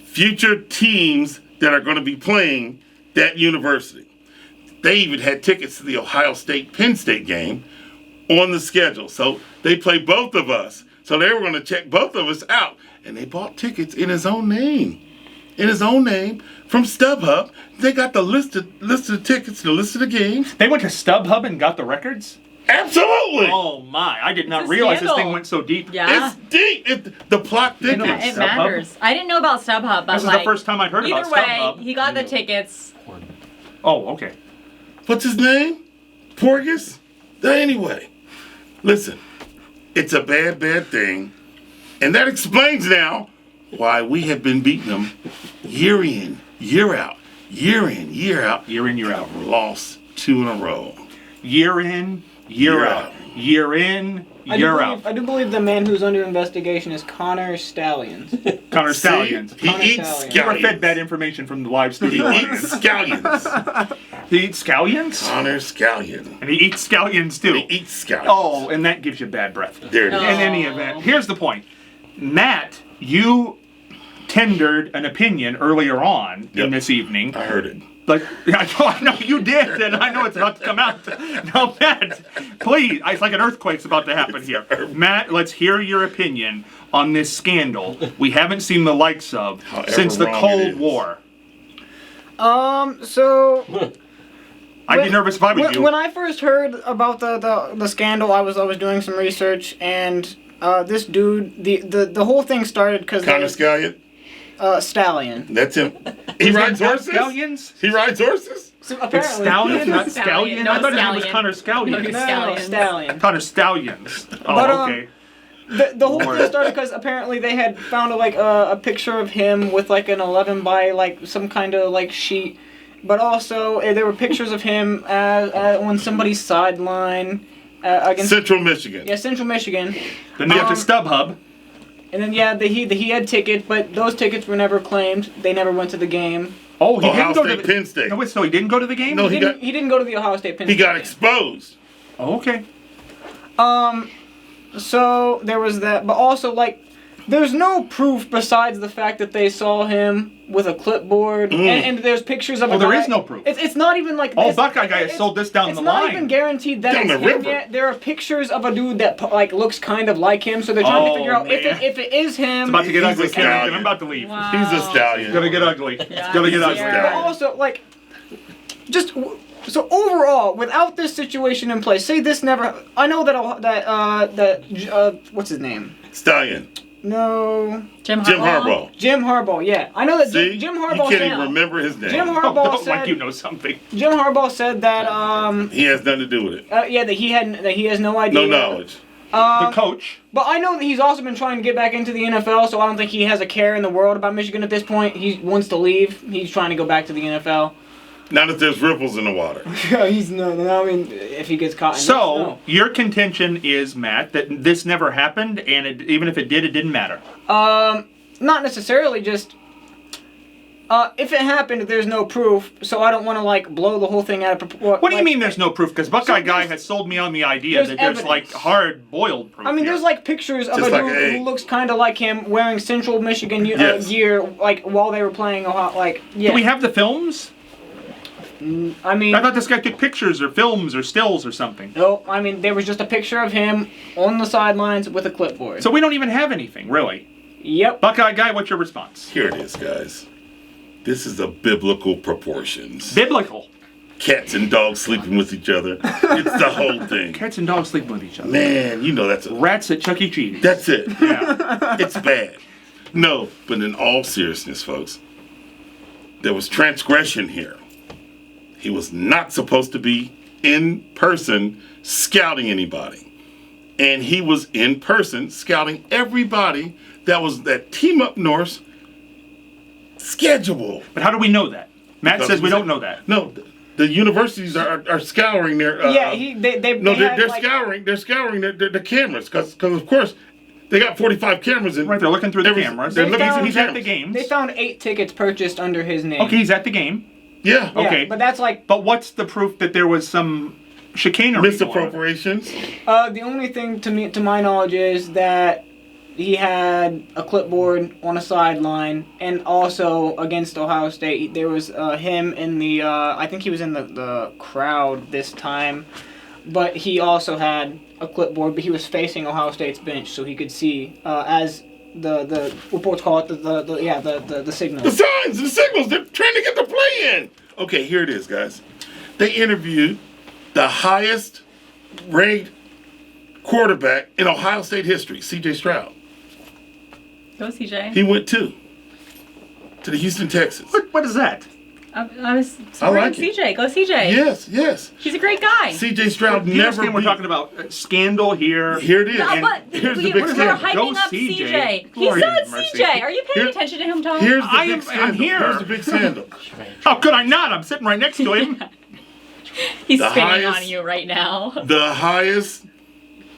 future teams that are going to be playing that university. They even had tickets to the Ohio State-Penn State game on the schedule. So they played both of us. So they were going to check both of us out. And they bought tickets in his own name. In his own name from StubHub. They got the list of tickets, the list of the games. They went to StubHub and got the records? Absolutely. Oh my, I did not a realize this thing scandal. went so deep. Yeah. It's deep. The plot You know, thickens. It StubHub? matters. I didn't know about StubHub, but This is like, the first time I'd heard either about way, StubHub. he got the tickets. Oh, okay. What's his name? Porgus? Anyway, listen, it's a bad, bad thing. And that explains now why we have been beating them year in, year out, year in, year out. Year in, year out. I've lost 2 in a row. Year in, year Year out. out. Year in, year out. I do believe the man who's under investigation is Connor Stallions. Connor Stallions. He Connor eats Stallions. You were fed scallions. bad information from the live He studio. eats scallions. He eats scallions? Connor Scallion. And he eats scallions too. He eats scallions. Oh, and that gives you bad breath. There it is. Oh. In any event, here's the point. Matt, you tendered an opinion earlier on Yep. in this evening. I heard it. Like, I know you did, and I know it's about to come out. Now, Matt, please, it's like an earthquake's about to happen here. Matt, let's hear your opinion on this scandal we haven't seen the likes of However since the wrong it Cold is. War. So I'd be nervous if I was you. when I first heard about the scandal, I was doing some research, and this dude, the whole thing started because Connor Scallion. Stallion. That's him. He Is rides that horses? Scallions? He rides horses? So It's apparently, Stallion, not Scallion. Scallion? No, I thought his name was Scallion. Connor No, Scallion. he's No, Stallions. Stallion. Connor Stallions. Oh, But, okay. The whole Lord. thing started because apparently they had found a picture of him with like an 11 by like some kind of like sheet, but also there were pictures of him on somebody's sideline against Central Michigan. Central Michigan. Then they have to StubHub. And then he had tickets, but those tickets were never claimed. They never went to the game. Oh, he Ohio didn't go to State, the Penn State. No, wait, so he didn't go to the game? No, He got- didn't go to the Ohio State Penn He State got game. exposed. Oh, okay. So there was that, but also like, there's no proof besides the fact that they saw him with a clipboard, and there's pictures of. Oh, a there guy. is no proof. It's not even like. Oh, this. Buckeye Guy has It's- sold this down it's the not line. even guaranteed that Down it's the him river. yet. There are pictures of a dude that like looks kind of like him, so they're trying to Oh, figure out man. if it is him. It's about to get He's ugly, a Kerrington. stallion. I'm about to leave. Wow. He's a stallion. It's gonna get ugly. It's Yeah, gonna get he's ugly. scared. But also, like, just so overall, without this situation in place, say this never. I know that what's his name? Stallion. No, Jim Harbaugh. Jim Harbaugh. Yeah, I know that See? Jim You Harbaugh can't said. even remember his name. Jim Oh, Harbaugh don't said. like you know something. Jim Harbaugh said that He has nothing to do with it. yeah, that he has no idea. No knowledge. The coach. But I know that he's also been trying to get back into the NFL, so I don't think he has a care in the world about Michigan at this point. He wants to leave. He's trying to go back to the NFL. Not if there's ripples in the water. He's no. I mean, if he gets caught. In So, this, no. your contention is, Matt, that this never happened, and even if it did, it didn't matter. Not necessarily. Just if it happened, there's no proof. So I don't want to like blow the whole thing out of proportion. What do you mean there's no proof? Because Buckeye Guy there's- has sold me on the idea there's that there's evidence. like hard-boiled proof. I mean, here. there's like pictures of Just a like, dude hey. who looks kind of like him wearing Central Michigan Yes. gear, like while they were playing Ohio. Like, yeah. Do we have the films? I mean, I thought this guy took pictures or films or stills or something. no. I mean, there was just a picture of him on the sidelines with a clipboard. So we don't even have anything, really. Yep. Buckeye Guy, what's your response? Here it is, guys. This is of biblical proportions. Biblical. Cats and dogs sleeping with each other. It's the whole thing. Cats and dogs sleeping with each other. Man, you know that's Rats at Chuck E. Cheese. that's it. Yeah. It's bad. No, but in all seriousness, folks, there was transgression here. He was not supposed to be in person scouting anybody. And he was in person scouting everybody that was that Team Up North's schedule. But how do we know that? Matt Because says we he don't said- know that. No, the universities are scouring their. They're scouring. They're scouring their cameras because of course they got 45 cameras in. Right, they're looking through the cameras. They're looking through He's the at the cameras. games. They found 8 tickets purchased under his name. Okay, he's at the game. Yeah. Yeah, okay. but that's like But what's the proof that there was some chicanery? Misappropriations. the only thing to my knowledge is that he had a clipboard on a sideline, and also against Ohio State, there was him in the. I think he was in the crowd this time, but he also had a clipboard, but he was facing Ohio State's bench, so he could see as the reports call it the signal. The signs, the signals. They're trying to get the play in. Okay, here it is, guys. They interviewed the highest ranked quarterback in Ohio State history, C.J. Stroud. Go, CJ. He went to the Houston Texans. What is that? I was supporting like it. CJ. Go, CJ. Yes. He's a great guy. C.J. Stroud You never. understand we're talking about scandal here. Here it is. No, And but here's the we big were scandal. hyping Go up CJ. CJ. He Lord said have mercy. CJ. Are you paying Here- attention to him, Tom? Here's the I big am- scandal. I'm here. Here's the big scandal. How could I not? I'm sitting right next to him. He's the spinning highest- on you right now. The highest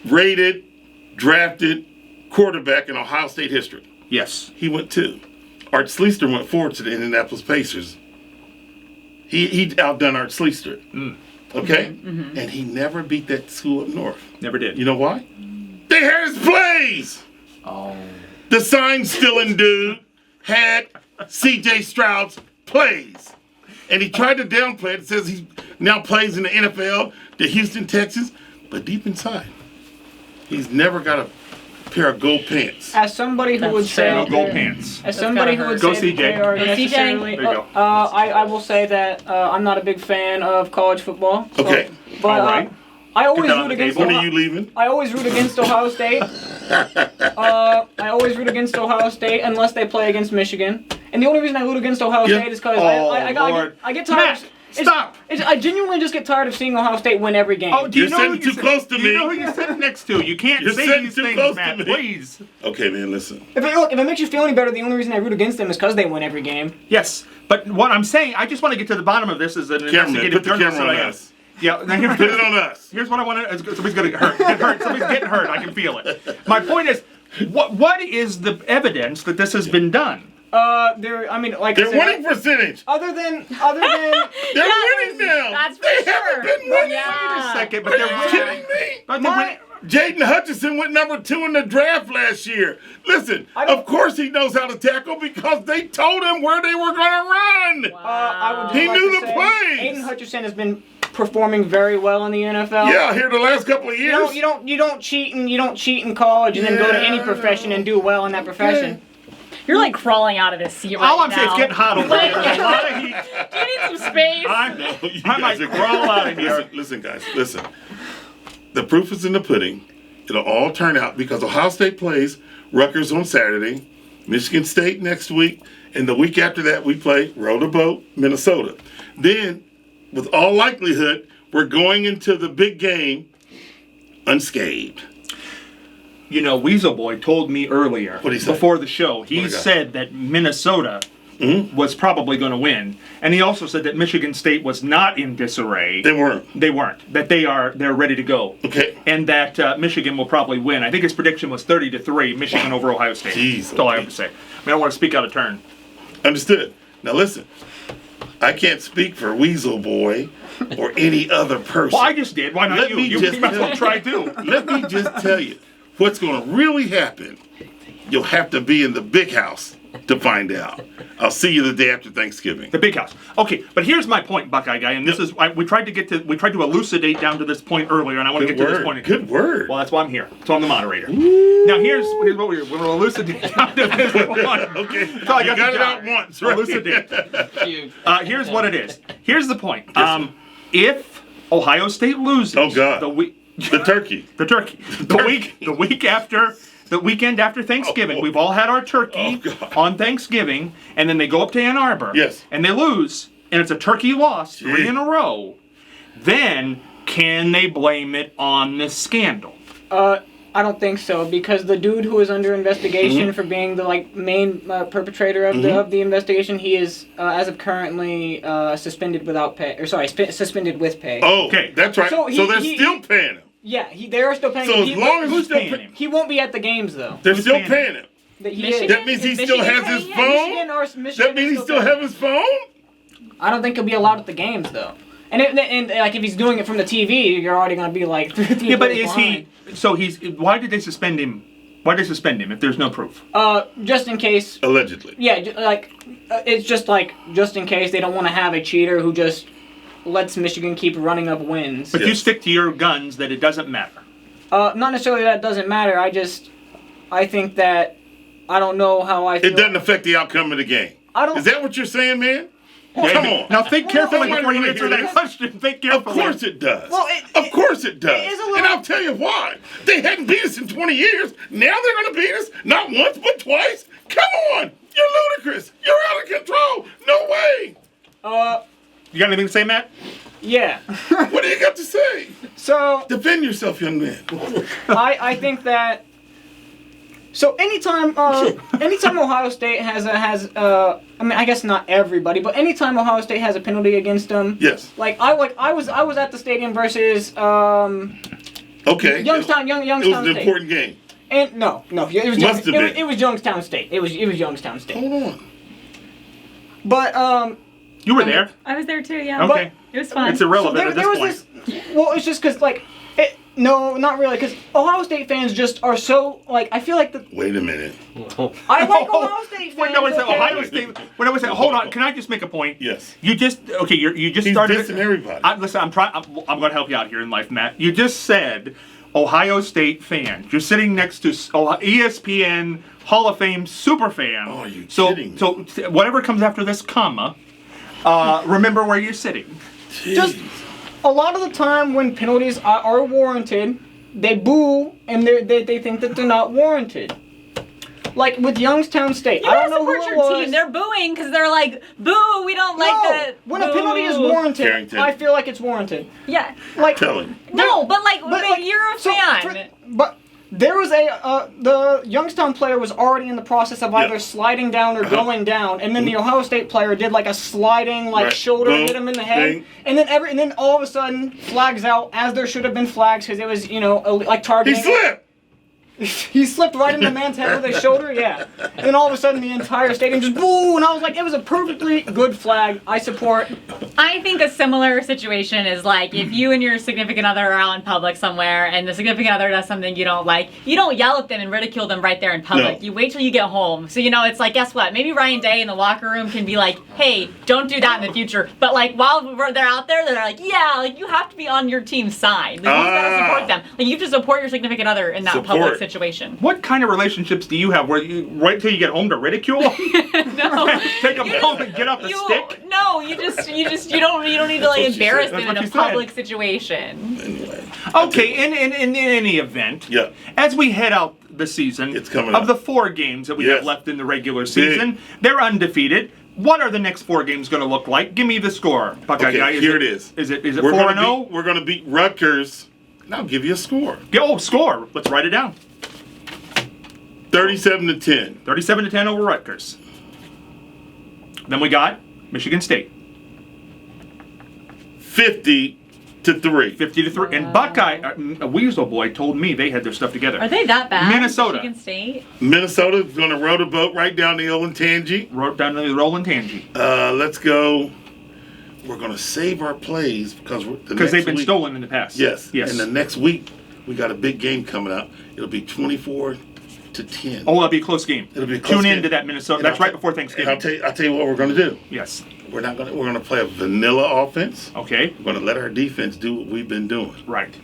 rated, drafted quarterback in Ohio State history. Yes. He went to. Art Sleester went forward to the Indianapolis Pacers. He outdone Art Sleester. Okay? And he never beat that school up north. Never did. You know why? They had his plays! Oh. The sign stealing dude had C.J. Stroud's plays. And he tried to downplay it. It says he now plays in the NFL, the Houston Texans. But deep inside, he's never got a pair of gold pants. As somebody who would say No gold that- pants. As somebody who would Go say CJ. that they are Go CJ. necessarily, There you go. I will say that I'm not a big fan of college football. So, Okay. but All right. I always that on root the against. table. When Ohio- are you leaving? I always root against Ohio State. I always root against Ohio State unless they play against Michigan. And the only reason I root against Ohio Yeah. State is because Oh, I get tired. Matt, stop. I genuinely just get tired of seeing Ohio State win every game. Oh, do you You're know sitting who too close to do you me. know who you're sitting next to? You can't You're say sitting these too things, close to Matt. me. Please. Okay, man, listen. If it makes you feel any better, the only reason I root against them is because they win every game. Yes, but what I'm saying, I just want to get to the bottom of this as an Cameraman, investigative put the journalist camera that I on am. us. Yeah, now Put it on us. here's what I want to. Somebody's gonna get hurt. Somebody's getting hurt. I can feel it. My point is, what is the evidence that this has been done? They're I Their said, winning percentage. Other than They're Yes, winning now. that's for they sure. haven't been winning. Yeah. Second, but Are they're you winning. kidding me? But they're winning. Jaden Hutchinson went number 2 in the draft last year. Listen, I don't- of course he knows how to tackle because they told him where they were going to run. I would just He like knew to the say, plays. Aiden Hutchinson has been performing very well in the NFL. Yeah, here the last couple of years. You don't cheat in college and then go to any Yeah. profession and do well in that profession. You're like crawling out of this seat right All I'm now. saying is getting hot over there. There's a lot of heat. Do you need some space? I might crawl out of here. Listen, guys, listen. The proof is in the pudding. It'll all turn out because Ohio State plays Rutgers on Saturday, Michigan State next week, and the week after that we play Row the Boat, Minnesota. Then, with all likelihood, we're going into the big game unscathed. You know, Weasel Boy told me earlier, What'd he say? before the show, he What'd he got? said that Minnesota was probably going to win, and he also said that Michigan State was not in disarray. They weren't. They weren't. That they're ready to go. Okay. And that Michigan will probably win. I think his prediction was 30-3, Michigan over Ohio State. Jeez, That's all I okay. have to say. I mean, I don't want to speak out of turn. Understood. Now listen, I can't speak for Weasel Boy or any other person. Well, I just did. Why not Let you? me You just might as well tell- try too. Let me just tell you what's going to really happen. You'll have to be in the big house to find out. I'll see you the day after Thanksgiving. The big house. Okay, but here's my point, Buckeye guy, and this is we tried to elucidate down to this point earlier, and I want to Good get to this word. point. Good word. Well, that's why I'm here. So I'm the moderator. Now here's what we're elucidate down to this point. Okay. That's all I You got got the it job. out once, right? Elucidate. Here's what it is. Here's the point. Yes, sir. If Ohio State loses, Oh, God. the turkey. the weekend after Thanksgiving, Oh. we've all had our turkey Oh, God. on Thanksgiving, and then they go up to Ann Arbor, Yes. and they lose, and it's a turkey loss 3 in a row, then can they blame it on this scandal? I don't think so, because the dude who is under investigation for being the main perpetrator of the investigation, he is as of currently suspended without pay, or sorry, suspended with pay. Oh, okay, that's right. So, they're still paying him. Yeah, they are still paying so him. as long as who's paying him? He won't be at the games though. They're still paying him. Michigan? That means he still has his phone. That means he still has his phone. I don't think he'll be allowed at the games though. And like if he's doing it from the TV, you're already gonna be like. Yeah, but is he? So he's. Why did they suspend him? Why did they suspend him if there's no proof? Just in case. Allegedly. Yeah, it's just just in case they don't want to have a cheater who just lets Michigan keep running up wins. But you stick to your guns that it doesn't matter. Not necessarily that it doesn't matter. I think that I don't know how I feel. It doesn't affect the outcome of the game. Is that what you're saying, man? Come on. Now think carefully before you answer that question. Think carefully. Of course it does. Well, of course it does. It is a little... And I'll tell you why. They hadn't beat us in 20 years. Now they're going to beat us not once but twice. Come on. You're ludicrous. You're out of control. No way. You got anything to say, Matt? Yeah. What do you got to say? So defend yourself, young man. I think that. So anytime Ohio State has I mean I guess not everybody, but anytime Ohio State has a penalty against them, yes. I was at the stadium versus okay. Youngstown It was an State. important game. And no, it was Youngstown State. It was Youngstown State. Hold on. But you were there. I was there too. Yeah. Okay. It was fun. It's irrelevant at this point. Well, it's just because no, not really, because Ohio State fans just are so, I feel like the... Wait a minute. I like Ohio State fans, Ohio State... When I was hold on, can I just make a point? Yes. You just He's started... dissing everybody. Listen, I'm going to help you out here in life, Matt. You just said Ohio State fans. You're sitting next to ESPN Hall of Fame super fan. Oh, are you kidding? So whatever comes after this comma, remember where you're sitting. Jeez. Just... A lot of the time when penalties are warranted, they boo and they think that they're not warranted. Like with Youngstown State, I don't know who it was. Team. They're booing because they're like, boo, we don't like that. When a penalty is warranted, Kerrington. I feel like it's warranted. Yeah. Tell him. No, but you're a fan. But there was the Youngstown player was already in the process of either sliding down or going down, and then the Ohio State player did a sliding shoulder, Boom. hit him in the head, Ding. and then all of a sudden flags out as there should have been flags because it was targeting. He slipped. He slipped right in the man's head with his shoulder, yeah. And then all of a sudden the entire stadium just boo, and I was like, it was a perfectly good flag. I support. I think a similar situation is if you and your significant other are out in public somewhere and the significant other does something you don't like, you don't yell at them and ridicule them right there in public. No. You wait till you get home. So, it's guess what? Maybe Ryan Day in the locker room can be like, hey, don't do that in the future. But while they're out there, they're like, yeah, you have to be on your team's side. You gotta support them. You have to support your significant other in that public situation. What kind of relationships do you have where you wait till you get home to ridicule? No. Take them home and get off the stick? No, you don't need to embarrass them in a public situation. Anyway. Okay, in any event, as we head out the season, it's coming of up. the 4 games that we have left in the regular season, they're undefeated. What are the next 4 games going to look like? Give me the score, Buckeye guy. Here it is. Is it 4-0? We're going to beat Rutgers. And I'll give you a score. Score. Let's write it down. 37-10. 37-10 over Rutgers. Then we got Michigan State. 50-3. 50-3. And Buckeye, a Weasel Boy, told me they had their stuff together. Are they that bad? Minnesota. Michigan State? Minnesota's going to row the boat right down the Olentangy. Rolling Tangy. Let's go. We're going to save our plays because they've been stolen in the past. Yes. And the next week, we got a big game coming up. It'll be 24-10. Oh, it'll be a close game. It'll be a close Tune game. in to that Minnesota. And That's right before Thanksgiving. And I'll tell you what we're going to do. Yes. We're going to play a vanilla offense. Okay. We're going to let our defense do what we've been doing. Right.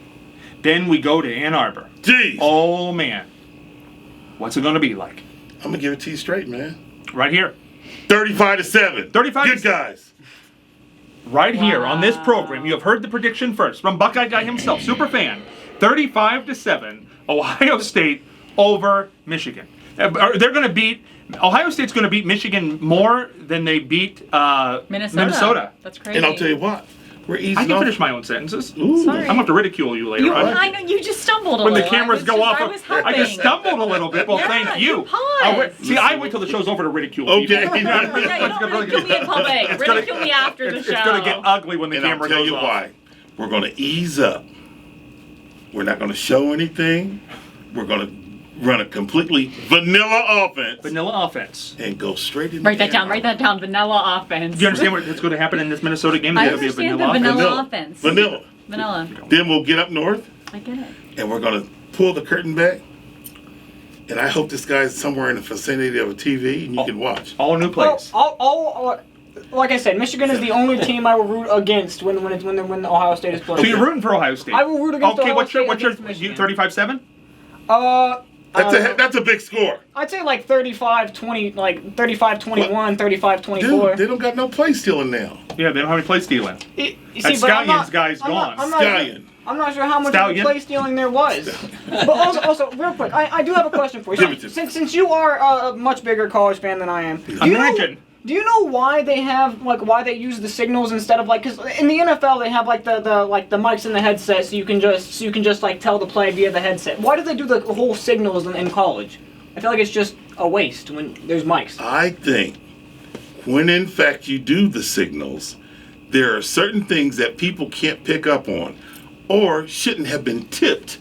Then we go to Ann Arbor. Jeez. Oh, man. What's it going to be like? I'm going to give it to you straight, man. Right here. 35-7. 35 Good guys. Right here on this program, you have heard the prediction first from Buckeye Guy himself, super fan. 35-7, Ohio State over Michigan. They're going to beat. Ohio State's going to beat Michigan more than they beat Minnesota. That's crazy. And I'll tell you what, we're easing I can off. finish my own sentences. Ooh. Sorry. I'm going to have to ridicule you later You, on. I know you just stumbled a When little. the cameras go off, I was I just helping. stumbled a little bit. Well, Yeah, thank you. you paused. I wait till the show's over to ridicule Okay. people. Yeah, you don't ridicule me in public. Ridicule me after the show. It's going to get ugly when the And I'll camera tell goes you off. why. We're going to ease up. We're not going to show anything. We're going to run a completely vanilla offense Vanilla offense. and go straight in. Write that down. Write that down. Vanilla offense. Do you understand what's going to happen in this Minnesota game? I There's gonna be a understand the vanilla vanilla offense. offense. Vanilla. Vanilla. Then we'll get up north I get it. and we're going to pull the curtain back. And I hope this guy's somewhere in the vicinity of a TV and you can watch. All new Well, plays. like I said, Michigan is the only team I will root against when Ohio State is playing. So you're rooting for Ohio State. I will root against Okay, Ohio what's your State against you Michigan. 35-7? That's a big score. I'd say like 35-20, like 35-21, 35-24. Dude, they don't got no play stealing now. Yeah, they don't have any play stealing. You That see, but I'm Scallions not- guy's I'm not- gone. I'm not sure- Scallion. I'm not sure how much of Stallion? play stealing there was. But also, real quick, I do have a question for you. Give it to me. Since you are a much bigger college fan than I am, Imagine. do you know why they have why they use the signals instead of because in the NFL they have the mics in the headset so you can just like tell the play via the headset. Why do they do the whole signals in college? I feel like it's just a waste when there's mics. I think when in fact you do the signals, there are certain things that people can't pick up on or shouldn't have been tipped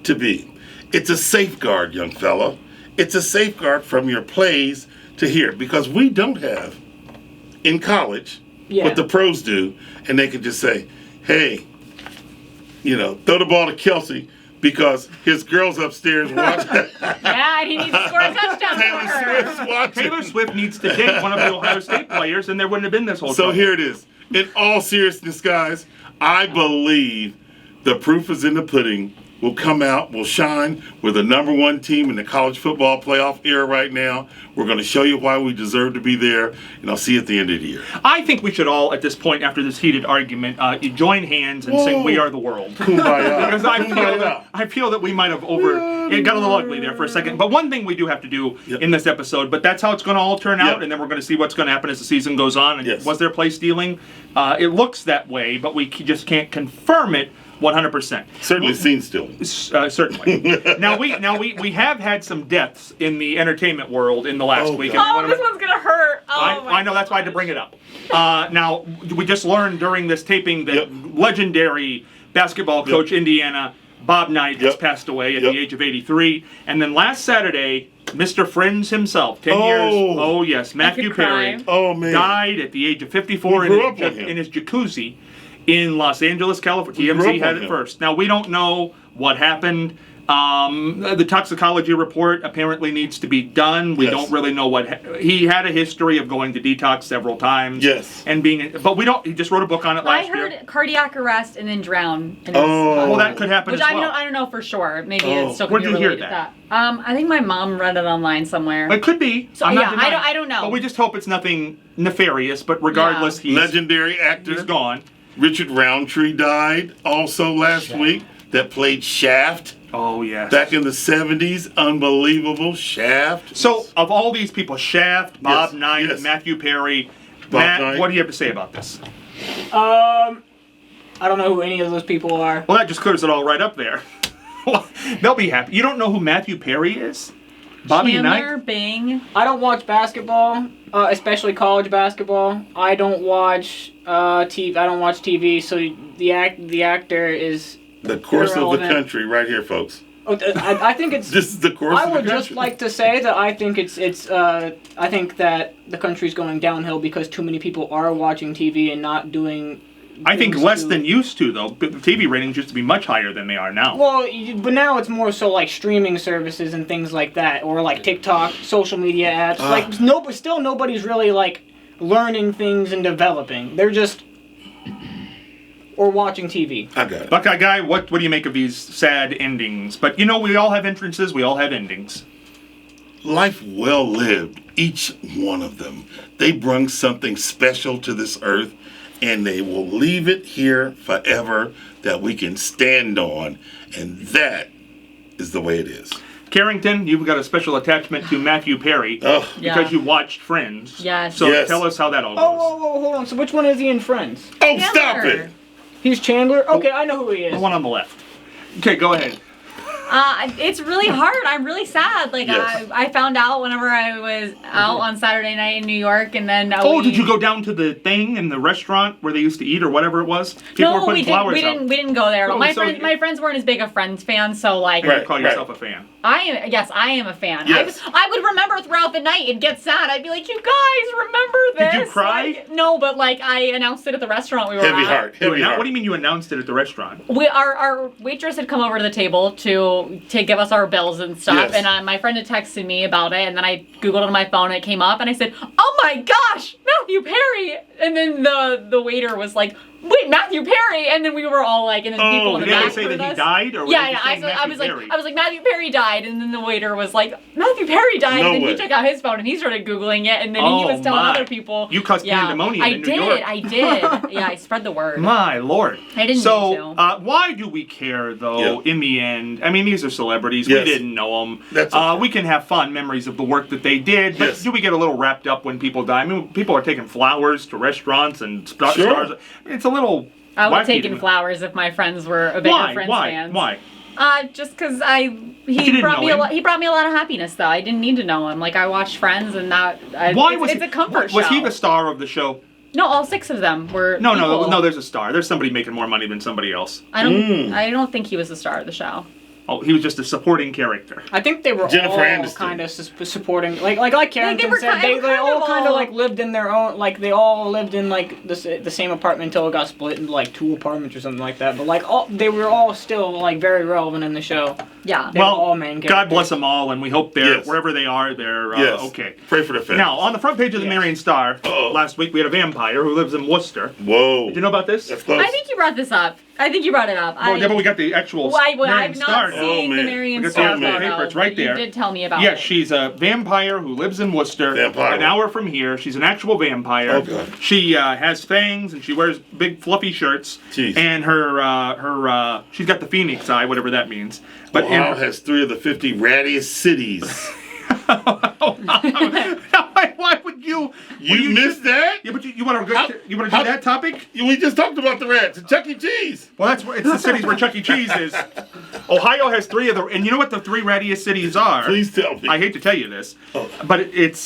to be. It's a safeguard, young fella. It's a safeguard from your plays to hear because we don't have in college what the pros do, and they can just say, hey, throw the ball to Kelsey because his girl's upstairs watching. Yeah, and he needs to score a touchdown for Taylor her. Swift's watching. Taylor Swift needs to date one of the Ohio State players, and there wouldn't have been this whole So trouble. here it is. In all seriousness, guys, I believe the proof is in the pudding. We'll come out, we'll shine. We're the number one team in the college football playoff era right now. We're going to show you why we deserve to be there, and I'll see you at the end of the year. I think we should all, at this point, after this heated argument, join hands and sing "We Are the World." Kumbaya. Because Kumbaya. I feel that we might have it got a little ugly there for a second. But one thing we do have to do in this episode, but that's how it's going to all turn out, and then we're going to see what's going to happen as the season goes on. And was there play stealing? It looks that way, but we just can't confirm it 100%. Certainly scene stealing. Certainly. Now we have had some deaths in the entertainment world in the last week. Oh, this one's gonna hurt. Oh, I know, that's why I had to bring it up. Now, we just learned during this taping that legendary basketball coach Indiana, Bob Knight, has passed away at the age of 83. And then last Saturday, Mr. Friends himself, 10 years. Oh, yes, Matthew Perry died at the age of 54 in his jacuzzi in Los Angeles, California. TMZ had it first. Now, we don't know what happened. The toxicology report apparently needs to be done. We don't really know he had a history of going to detox several times. Yes. And but we don't, he just wrote a book on it last year. I heard cardiac arrest and then drown. Well, that could happen as well. I don't know for sure. Maybe it still could Where'd be you hear related to that. I think my mom read it online somewhere. It could be. So, I don't know. But we just hope it's nothing nefarious. But regardless, he's legendary actor. He's gone. Richard Roundtree died also last week. That played Shaft. Oh, yes. Back in the 70s. Unbelievable. Shaft. So, of all these people, Shaft, Bob Knight, Matthew Perry, Matt, what do you have to say about this? I don't know who any of those people are. Well, that just clears it all right up there. They'll be happy. You don't know who Matthew Perry is? Bobby Chandler Knight? Bing. I don't watch basketball, especially college basketball. I don't watch TV. I don't watch TV. So the actor is the course irrelevant. of the country, right here, folks. I think it's. This is the course of the country. I would just like to say that I think I think that the country's going downhill because too many people are watching TV and not doing. I think less than used to, though. The TV ratings used to be much higher than they are now. Well, but now it's more so like streaming services and things like that, or like TikTok, social media apps. Still nobody's really like learning things and developing. They're just or watching TV. I got it. Buckeye Guy, what do you make of these sad endings? But we all have entrances, we all have endings. Life well lived, each one of them. They bring something special to this earth, and they will leave it here forever that we can stand on, and that is the way it is. Kerrington, you've got a special attachment to Matthew Perry Oh. because Yeah. you watched Friends. Yes. So Yes. tell us how that all goes. Oh, hold on. So which one is he in Friends? Oh, stop Chandler. it! He's Chandler? Okay, I know who he is. The one on the left. Okay, go ahead. It's really hard. I'm really sad. Like Yes. I found out whenever I was out on Saturday night in New York, and then Oh, did you go down to the thing in the restaurant where they used to eat or whatever it was? People were No, putting flowers we out. didn't go there. Oh, my so friends, you- my friends weren't as big a Friends fans, so like You Right. call yourself a fan. I am a fan. Yes. I would remember throughout the night and get sad. I'd be like, you guys remember this? Did you cry? Like, no, but like I announced it at the restaurant we were Heavy at. heart. Heavy heart. What do you mean you announced it at the restaurant? Our waitress had come over to the table to give us our bills and stuff, Yes. and my friend had texted me about it, and then I googled it on my phone, and it came up, and I said, "Oh my gosh, Matthew Perry!" And then the waiter was like, "Wait, Matthew Perry!" And then we were all like, and then people in the Did they back say heard that he us. died? Or Yeah, were they yeah. saying I Matthew was Perry? like, Matthew Perry died, and then the waiter was like, Matthew Perry died, No and then way. he took out his phone and he started googling it, and then he Oh, was telling my. other people. You caused pandemonium in New York. I did. Yeah, I spread the word. My lord. I didn't So, mean to. why do we care, though, Yeah. in the end? I mean, these are celebrities. Yes. We didn't know them. That's okay. We can have fond memories of the work that they did, but Yes. do we get a little wrapped up when people die? I mean, people are taking flowers to restaurants and stars. Sure. It's a little I would wacky have to taken me. flowers if my friends were a bigger Why? Friends Why? fans. Why? Just because you he didn't brought know me a him. lot. He brought me a lot of happiness, though. I didn't need to know him. Like I watched Friends, and it's a comfort show. Was he the star of the show? No, all 6 of them were. No, equal. no. There's a star. There's somebody making more money than somebody else. I don't think he was the star of the show. Oh, he was just a supporting character. I think they were Jennifer all Aniston. kind of supporting, like Kerrington were said, kind- they were kind all of kind of all- like lived in their own, like they all lived in like the same apartment until it got split into like 2 apartments or something like that. But like they were all still like very relevant in the show. Yeah. They were all main God characters. bless them all, and we hope they're Yes. wherever they are, they're Yes. okay. Pray for the family. Now, on the front page of the Yes. Marion Star, Uh-oh. last week we had a vampire who lives in Worcester. Whoa. Did you know about this? That's close. I think you brought this up. I think you brought it up. Well, yeah, but we got the actual Marion I've Star. not seen Oh, the man. Marion We got Star the photo, paper, it's right but there. You did tell me about Yes, it. she's a vampire who lives in Worcester, Vampire. an hour from here. She's an actual vampire. Oh, God. She has fangs and she wears big fluffy shirts. Jeez. And her she's got the phoenix eye, whatever that means. But in Ohio has 3 of the 50 rattiest cities. why would you? You missed that? Yeah, but you want to How- do how- that topic? We just talked about the rats at Chuck E. Cheese. Well, it's the cities where Chuck E. Cheese is. Ohio has 3 of the, and you know what the 3 rattiest cities are? Please tell me. I hate to tell you this, Oh. but it's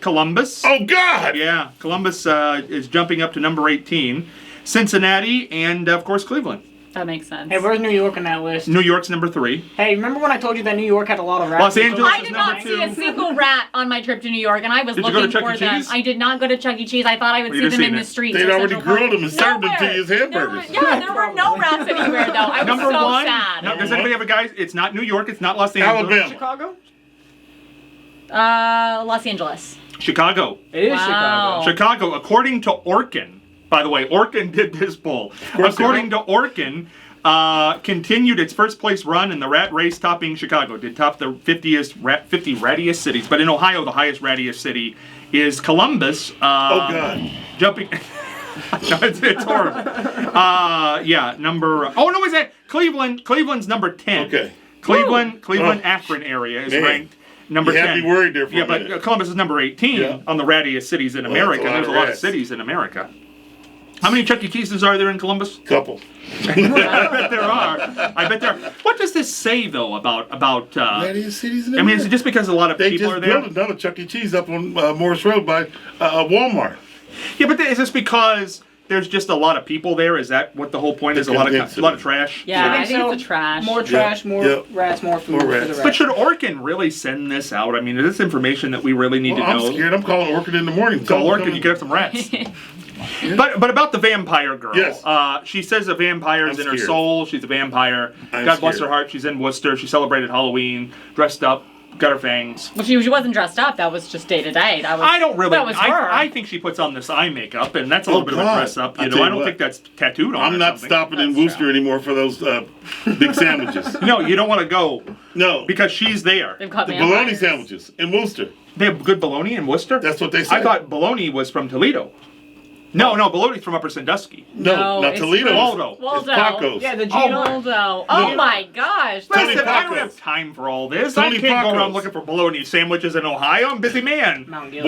Columbus. Oh, God! Yeah, Columbus is jumping up to number 18. Cincinnati and of course Cleveland. That makes sense. Hey, where's New York on that list? New York's number 3. Hey, remember when I told you that New York had a lot of rats? Los Angeles I is did number not see a 2. single rat on my trip to New York, and I was Did you go to looking Chuck E. for them. Cheese? I did not go to Chuck E. Cheese. I thought I would Well, see you'd them have in seen the it. streets. They'd of already Central Park. grilled them and served them to Nowhere. you as hamburgers. There were no rats anywhere, though. I was Number so 1. sad. No, does anybody have a guy? It's not New York. It's not Los Angeles. Alabama. Chicago? Los Angeles. Chicago. It is Wow. Chicago. Chicago, according to Orkin. By the way, Orkin did this poll. course they According to Orkin, continued its first place run in the rat race, topping Chicago. Did top the 50 rattiest cities. But in Ohio, the highest rattiest city is Columbus. Oh, God. Jumping. No, it's horrible. Yeah, number. Oh no, is that Cleveland? Cleveland's number 10. Okay. Cleveland, Oh. Akron area is Man. ranked number You 10. had me worried there for Yeah, a but minute. Columbus is number 18 Yeah. on the rattiest cities in Well, America. that's a lot There's of a lot of rats. cities in America. How many Chuck E. Cheeses are there in Columbus? Couple. I bet there are. I bet there are. What does this say though about? Rattiest cities in I America. mean, is it just because a lot of They people just are there? built another Chuck E. Cheese up on Morris Road by Walmart. Yeah, but is this because there's just a lot of people there? Is that what the whole point is? A lot of Density. trash. Yeah, I I think think so. it's the trash. More trash, more Yep. rats, more food More for rats. the rats. But should Orkin really send this out? I mean, is this information that we really need Well, to I'm know? scared. I'm calling Orchid in the morning. Call Tell them Orkin, come you can have some rats. But about the vampire girl. Yes. She says a vampire is I'm in her scared. soul. She's a vampire. I'm God bless scared. her heart. She's in Worcester. She celebrated Halloween, dressed up, got her fangs. Well, she wasn't dressed up. That was just day to day. That was. I don't really. That was her. I think she puts on this eye makeup, and that's a little bit of a God. dress up. I You tell know, you I don't what. think that's tattooed on. I'm or not something. stopping in That's Worcester true. anymore for those big sandwiches. No, you don't want to go No. because she's there. They've caught The vampires. bologna sandwiches in Worcester. They have good bologna in Worcester. That's what they say. I thought bologna was from Toledo. No, Baloney's from Upper Sandusky. No, not it's Toledo. Waldo. It's Waldo. Pacos. Yeah, the Oh, Gino. Waldo. Oh No. my gosh. Tony Listen, I don't Pacos. have time for all this. Tony I can't go around Pacos. looking for bologna sandwiches in Ohio. I'm a busy man. Mount Gilead.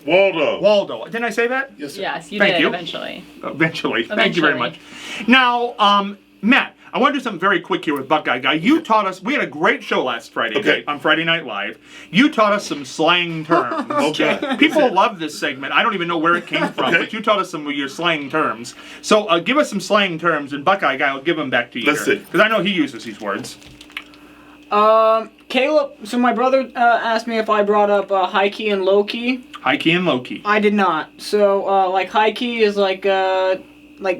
Waldo. Waldo. Didn't I say that? Yes, sir. Yes, you Thank did you. eventually. Eventually. Thank you very much. Eventually. Now, Matt, I want to do something very quick here with Buckeye Guy. You taught us, we had a great show last Friday Okay. on Friday Night Live. You taught us some slang terms. Okay. People love this segment. I don't even know where it came from, Okay. but you taught us some of your slang terms. So give us some slang terms, and Buckeye Guy will give them back to you. Let's see. Because I know he uses these words. Caleb. So my brother asked me if I brought up high key and low key. High key and low key. I did not. So like high key is like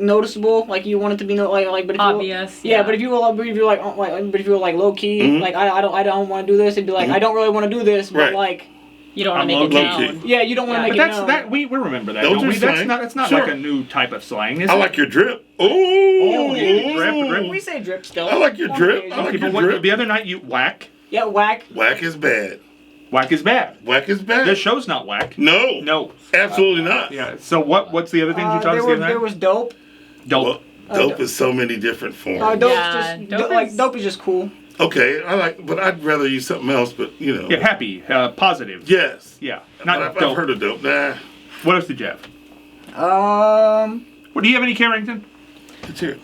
noticeable, like you want it to be like but if Obvious. you, yeah, but if you were like low key, like I don't want to do this, it'd be like I don't really want to do this, but Right. like You don't want to I'm make it low-key. known. yeah, you don't want to Yeah. make But it that's known. that we remember that. Those Don't are we? That's slang. not. It's not Sure. like a new type of slang. Is I it? like your drip. Oh, yeah, drip. We say drip still. I like your drip. I like Okay, your but drip. the other night you whack. Yeah, whack. Whack is bad. Whack is bad. Whack is bad. This show's not whack. No. No. Absolutely not. Yeah. So what's the other things you taught us the other night? There was dope. Dope. Well, dope is so many different forms. Dope's Yeah, just dope is- dope is just cool. Okay, but I'd rather use something else. But you know. Yeah, happy, positive. Yes. Yeah. But Not I've dope. heard of dope. Nah. What else did you have? Um, Well, do you have any Kerrington? Let's hear it.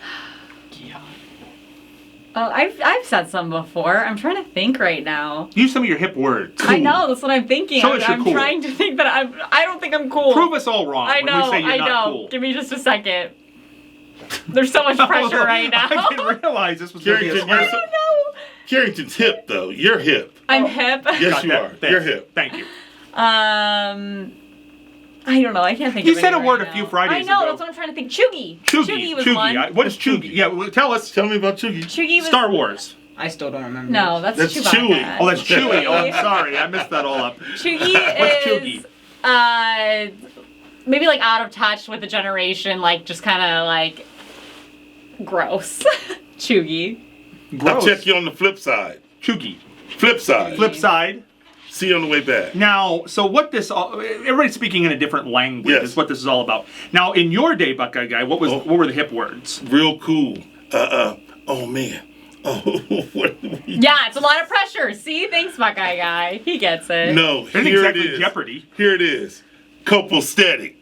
Oh, I've said some before. I'm trying to think right now. Use some of your hip words. I know, that's what I'm thinking. Show us you're I'm cool. trying to think that I don't think I'm cool. Prove us all wrong I know, when we say you're I not know. cool. Give me just a second. There's so much pressure right now. I didn't realize this was going to be a Kerrington, you're slang. so, Carrington's hip though. You're hip. I'm hip. Yes, Got you that. are. Thanks. You're hip. Thank you. I don't know. I can't think You of said any a word right a few now. Fridays I know, ago. that's what I'm trying to think. Chuggy. Chuggy. was one. What is Chuggy? Yeah, well, tell us. Tell me about Chuggy. Chuggy was Star Wars. I still don't remember. No, that's That's Chewbacca. Chewy. Oh, that's Chewy. Oh, I'm sorry. I messed that all up. Chuggy What's is Chuggy? maybe like out of touch with the generation, like just kind of like gross. Chuggy. I'll Gross. check you on the flip side. Chuggy. Flip side. Flip side. See you on the way back. Now, so what this everybody's speaking in a different language Yes. is what this is all about. Now, in your day, Buckeye Guy, what were the hip words? Real cool. Oh man. Oh, what? Yeah, it's a lot of pressure. See, thanks, Buckeye Guy. He gets it. No, Isn't here exactly it is. Jeopardy. Here it is. Copostatic.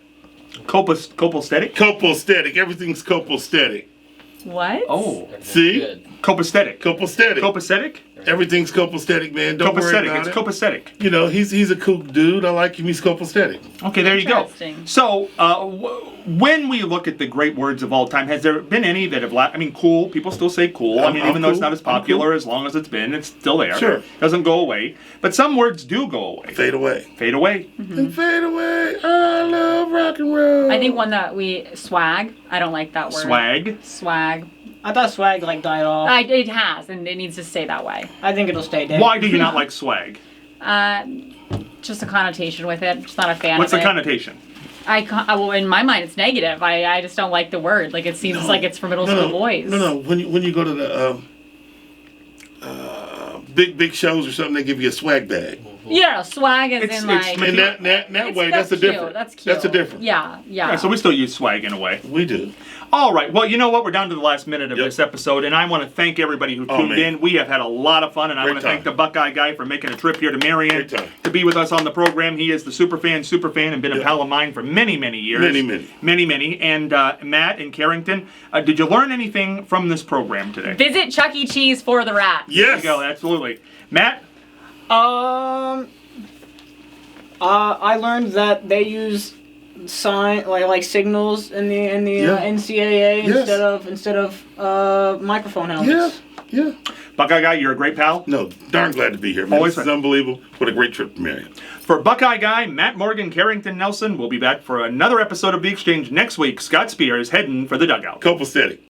Copostatic? Copostatic. Everything's copostatic. What? Oh. See? Good. Copacetic. Copostatic. Copacetic? Everything's copostatic, man. Don't worry Copacetic. about It's it. copacetic. You know, he's a cool dude. I like him. He's copostatic. Okay, there you go. Interesting. So, when we look at the great words of all time, has there been any that have I mean, cool. People still say cool. I mean, I'm even though it's cool. not as I'm popular cool. as long as it's been, it's still there. Sure. Doesn't go away. But some words do go away. Fade away. Fade away. And fade away. I love rock and roll. I think one that swag. I don't like that word. Swag. Swag. I thought swag like died off. It has, and it needs to stay that way. I think it'll stay dead. Why do you not like swag? Just a connotation with it. Just not a fan What's of the it. connotation? Well, in my mind, it's negative. I just don't like the word. Like it seems like it's for middle school boys. No. When you go to the big shows or something, they give you a swag bag. Yeah, swag is It's- in it's like. ma- And that way, that's a cute. different. That's cute. That's a different. Yeah. Yeah, so we still use swag in a way. We do. All right. Well, you know what? We're down to the last minute of Yep. this episode, and I want to thank everybody who tuned man. in. We have had a lot of fun, and I Great want to thank the time. Buckeye Guy for making a trip here to Marion Great time. to be with us on the program. He is the super fan, and been a Yep. pal of mine for many, many years. Many. And Matt and Kerrington, did you learn anything from this program today? Visit Chuck E. Cheese for the rats. There Yes. you go. Absolutely. Matt? I learned that they use signals in the NCAA Yes. instead of microphone helmets. Yeah. Buckeye Guy, you're a great pal. No, darn glad to be here, man. Always This is fun. unbelievable. What a great trip to Marion. For Buckeye Guy, Matt Morgan, Kerrington Nelson, we'll be back for another episode of The Exchange next week. Scott Spear is heading for the dugout. Copostatic.